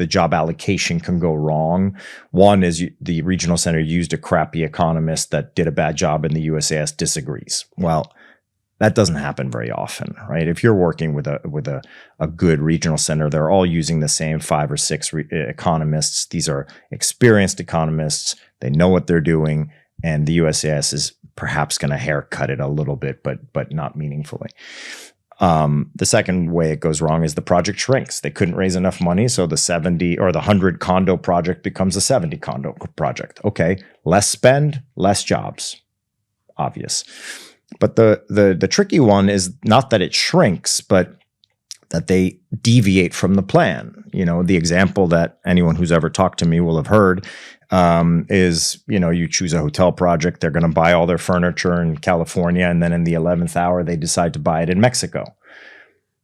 Speaker 1: job allocation can go wrong. One is the regional center used a crappy economist that did a bad job and the USAS disagrees. Well, that doesn't happen very often, right? If you're working with a good regional center, they're all using the same 5 or 6 economists. These are experienced economists. They know what they're doing, and the USAS is perhaps going to haircut it a little bit, but not meaningfully. The second way it goes wrong is the project shrinks. They couldn't raise enough money, so the 70 or the 100 condo project becomes a 70 condo project. Okay, less spend, less jobs. Obvious. But the tricky one is not that it shrinks, but that they deviate from the plan. The example that anyone who's ever talked to me will have heard is, you choose a hotel project, they're going to buy all their furniture in California, and then in the 11th hour, they decide to buy it in Mexico.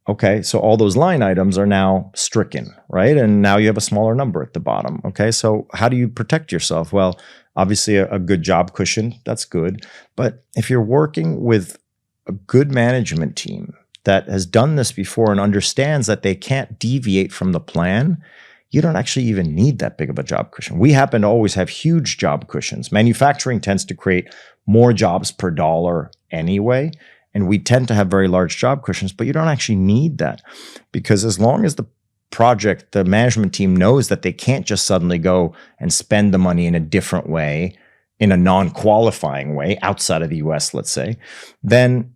Speaker 1: Okay, so all those line items are now stricken, right? And now you have a smaller number at the bottom. Okay, so how do you protect yourself? Well, obviously a good job cushion, that's good. But if you're working with a good management team that has done this before and understands that they can't deviate from the plan, you don't actually even need that big of a job cushion. We happen to always have huge job cushions. Manufacturing tends to create more jobs per dollar anyway, and we tend to have very large job cushions, but you don't actually need that, because as long as the management team knows that they can't just suddenly go and spend the money in a different way, in a non-qualifying way outside of the US, let's say, then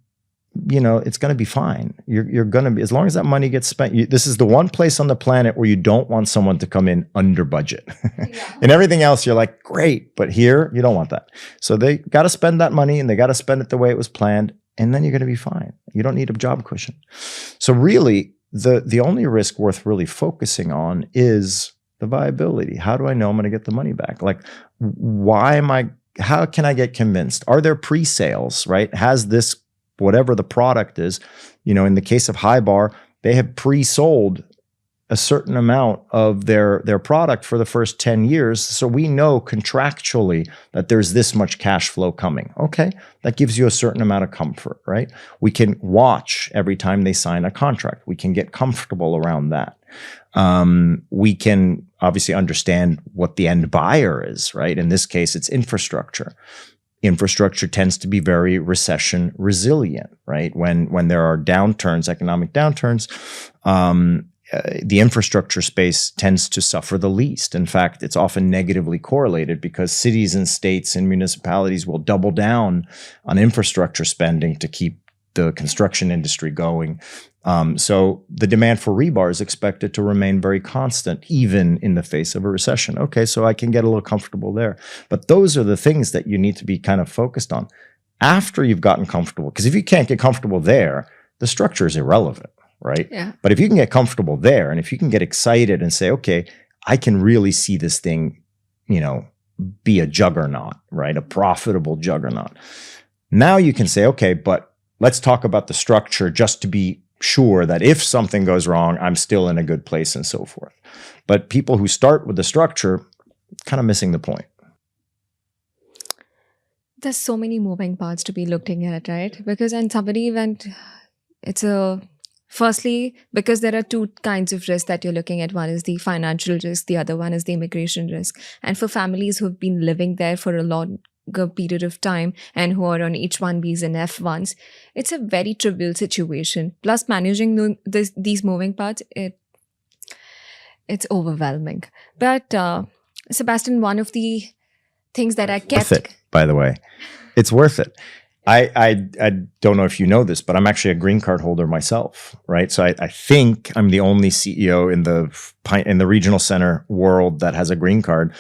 Speaker 1: it's going to be fine. You're going to be, as long as that money gets spent. This is the one place on the planet where you don't want someone to come in under budget. Yeah. And everything else, you're like, great, but here you don't want that. So they got to spend that money, and they got to spend it the way it was planned, and then you're going to be fine. You don't need a job cushion. So really, the only risk worth really focusing on is the viability. How do I know I'm going to get the money back? Like, how can I get convinced? Are there pre-sales, right? Has this, whatever the product is, in the case of Highbar, they have pre-sold a certain amount of their product for the first 10 years. So we know contractually that there's this much cash flow coming. Okay, that gives you a certain amount of comfort, right? We can watch every time they sign a contract. We can get comfortable around that. We can obviously understand what the end buyer is, right? In this case, it's infrastructure. Infrastructure tends to be very recession resilient, right? When there are downturns, economic downturns, the infrastructure space tends to suffer the least. In fact, it's often negatively correlated because cities and states and municipalities will double down on infrastructure spending to keep the construction industry going. So the demand for rebar is expected to remain very constant, even in the face of a recession. Okay, so I can get a little comfortable there. But those are the things that you need to be kind of focused on after you've gotten comfortable. Because if you can't get comfortable there, the structure is irrelevant, right?
Speaker 2: Yeah.
Speaker 1: But if you can get comfortable there, and if you can get excited and say, okay, I can really see this thing, be a juggernaut, right? A profitable juggernaut. Now you can say, okay, but let's talk about the structure just to be sure that if something goes wrong, I'm still in a good place and so forth. But people who start with the structure, kind of missing the point.
Speaker 2: There's so many moving parts to be looking at, right? Because firstly, because there are two kinds of risk that you're looking at. One is the financial risk, the other one is the immigration risk. And for families who've been living there for a longer period of time and who are on H-1Bs and F-1s, it's a very trivial situation. Plus, managing these moving parts, it's overwhelming. But Sebastian, one of the things that I kept...
Speaker 1: Worth it, by the way. It's worth it. I don't know if you know this, but I'm actually a green card holder myself, right? So I think I'm the only CEO in the regional center world that has a green card.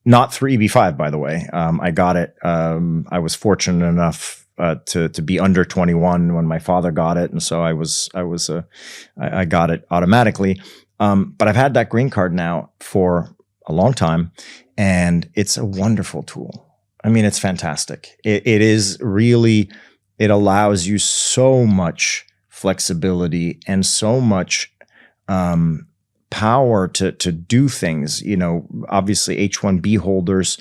Speaker 1: Not through EB-5, by the way. I got it. I was fortunate enough to be under 21 when my father got it, and so I got it automatically. But I've had that green card now for a long time, and it's a wonderful tool. I mean, it's fantastic. It is really, it allows you so much flexibility and so much power to do things. Obviously H-1B holders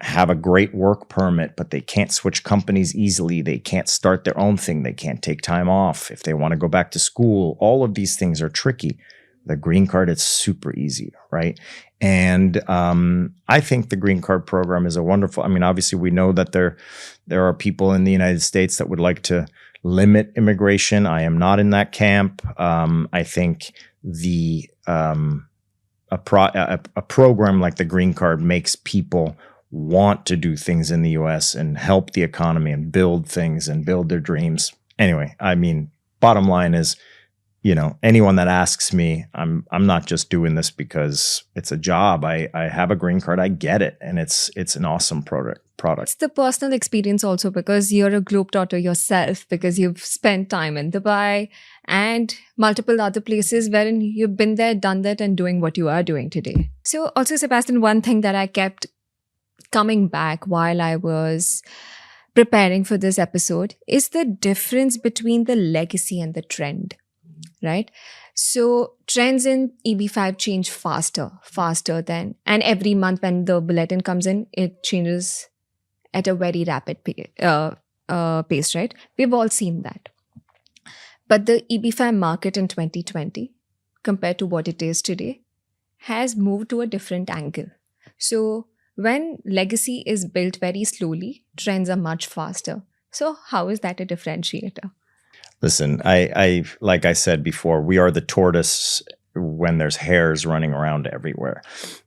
Speaker 1: have a great work permit, but they can't switch companies easily. They can't start their own thing. They can't take time off if they want to go back to school. All of these things are tricky. The green card, it's super easy, right? And I think the green card program is obviously we know that there are people in the United States that would like to limit immigration. I am not in that camp. I think a program like the green card makes people want to do things in the US and help the economy and build things and build their dreams. Anyway, bottom line is, anyone that asks me, I'm not just doing this because it's a job. I have a green card. I get it. And it's an awesome product.
Speaker 2: It's the personal experience also, because you're a globetrotter yourself, because you've spent time in Dubai and multiple other places wherein you've been there, done that, and doing what you are doing today. So also, Sebastian, one thing that I kept coming back while I was preparing for this episode is the difference between the legacy and the trend. Right? So trends in EB5 change faster than, and every month when the bulletin comes in, it changes at a very rapid pace, right? We've all seen that. But the EB5 market in 2020, compared to what it is today, has moved to a different angle. So when legacy is built very slowly, trends are much faster. So how is that a differentiator?
Speaker 1: Listen, I like I said before, we are the tortoise when there's hares running around everywhere.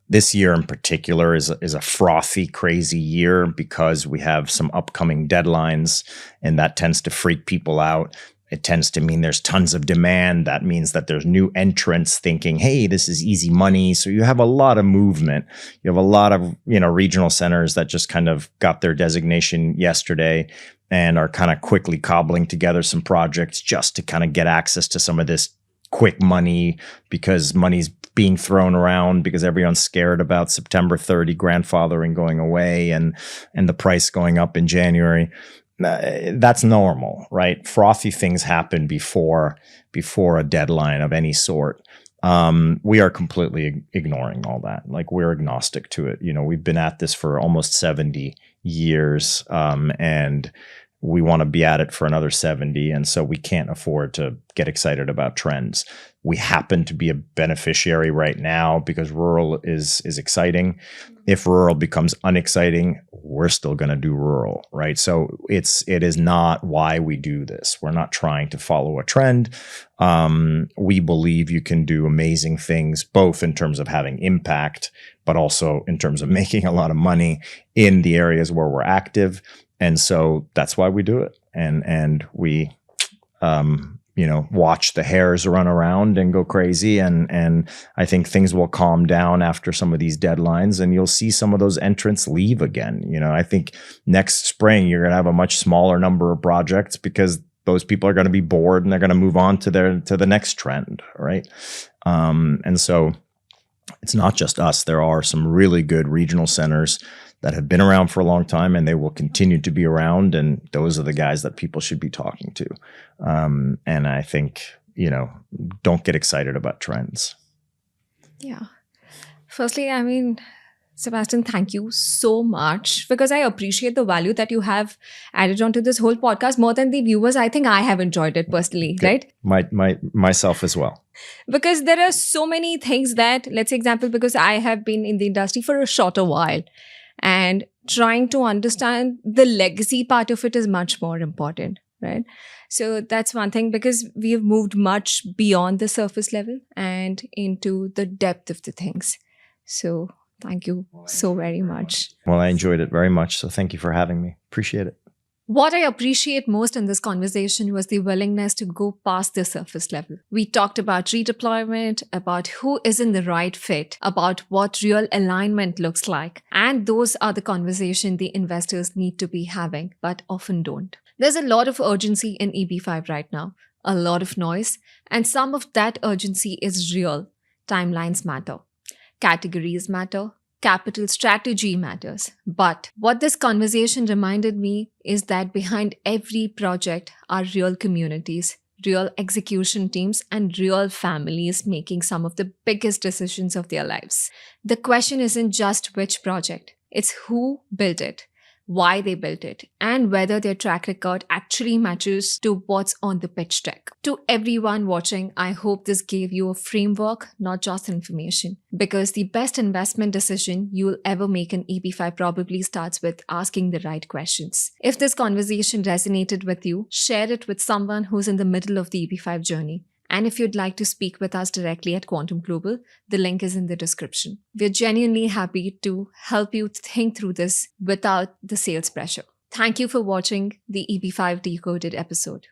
Speaker 1: This year in particular is a frothy, crazy year because we have some upcoming deadlines, and that tends to freak people out. It tends to mean there's tons of demand. That means that there's new entrants thinking, hey, this is easy money. So you have a lot of movement. You have a lot of, regional centers that just kind of got their designation yesterday and are kind of quickly cobbling together some projects just to kind of get access to some of this quick money, because money's being thrown around because everyone's scared about September 30 grandfathering going away and the price going up in January. That's normal, right? Frothy things happen before a deadline of any sort. We are completely ignoring all that. Like, we're agnostic to it. We've been at this for almost 70 years, and we want to be at it for another 70. And so we can't afford to get excited about trends. We happen to be a beneficiary right now because rural is exciting. If rural becomes unexciting, we're still going to do rural, right? So it is not why we do this. We're not trying to follow a trend. We believe you can do amazing things, both in terms of having impact, but also in terms of making a lot of money in the areas where we're active. And so that's why we do it. And we watch the hares run around and go crazy. And I think things will calm down after some of these deadlines, and you'll see some of those entrants leave again. I think next spring you're going to have a much smaller number of projects because those people are going to be bored and they're going to move on to the next trend, right? And so it's not just us. There are some really good regional centers that have been around for a long time, and they will continue to be around. And those are the guys that people should be talking to. And I think, don't get excited about trends.
Speaker 2: Yeah. Firstly, Sebastian, thank you so much, because I appreciate the value that you have added onto this whole podcast more than the viewers. I think I have enjoyed it personally,
Speaker 1: Good.
Speaker 2: right?
Speaker 1: Myself as well.
Speaker 2: Because there are so many things that, let's say example, because I have been in the industry for a shorter while, and trying to understand the legacy part of it is much more important, right? So that's one thing, because we have moved much beyond the surface level and into the depth of the things. So thank you so very much.
Speaker 1: Well, I enjoyed it very much. So thank you for having me. Appreciate it.
Speaker 2: What I appreciate most in this conversation was the willingness to go past the surface level. We talked about redeployment, about who isn't the right fit, about what real alignment looks like. And those are the conversations the investors need to be having, but often don't. There's a lot of urgency in EB5 right now, a lot of noise, and some of that urgency is real. Timelines matter. Categories matter. Capital strategy matters. But what this conversation reminded me is that behind every project are real communities, real execution teams, and real families making some of the biggest decisions of their lives. The question isn't just which project, it's who built it, why they built it, and whether their track record actually matches to what's on the pitch deck. To everyone watching, I hope this gave you a framework, not just information, because the best investment decision you'll ever make in EB5 probably starts with asking the right questions. If this conversation resonated with you, share it with someone who's in the middle of the EB5 journey. And if you'd like to speak with us directly at Quantum Global, the link is in the description. We're genuinely happy to help you think through this without the sales pressure. Thank you for watching the EB5 Decoded episode.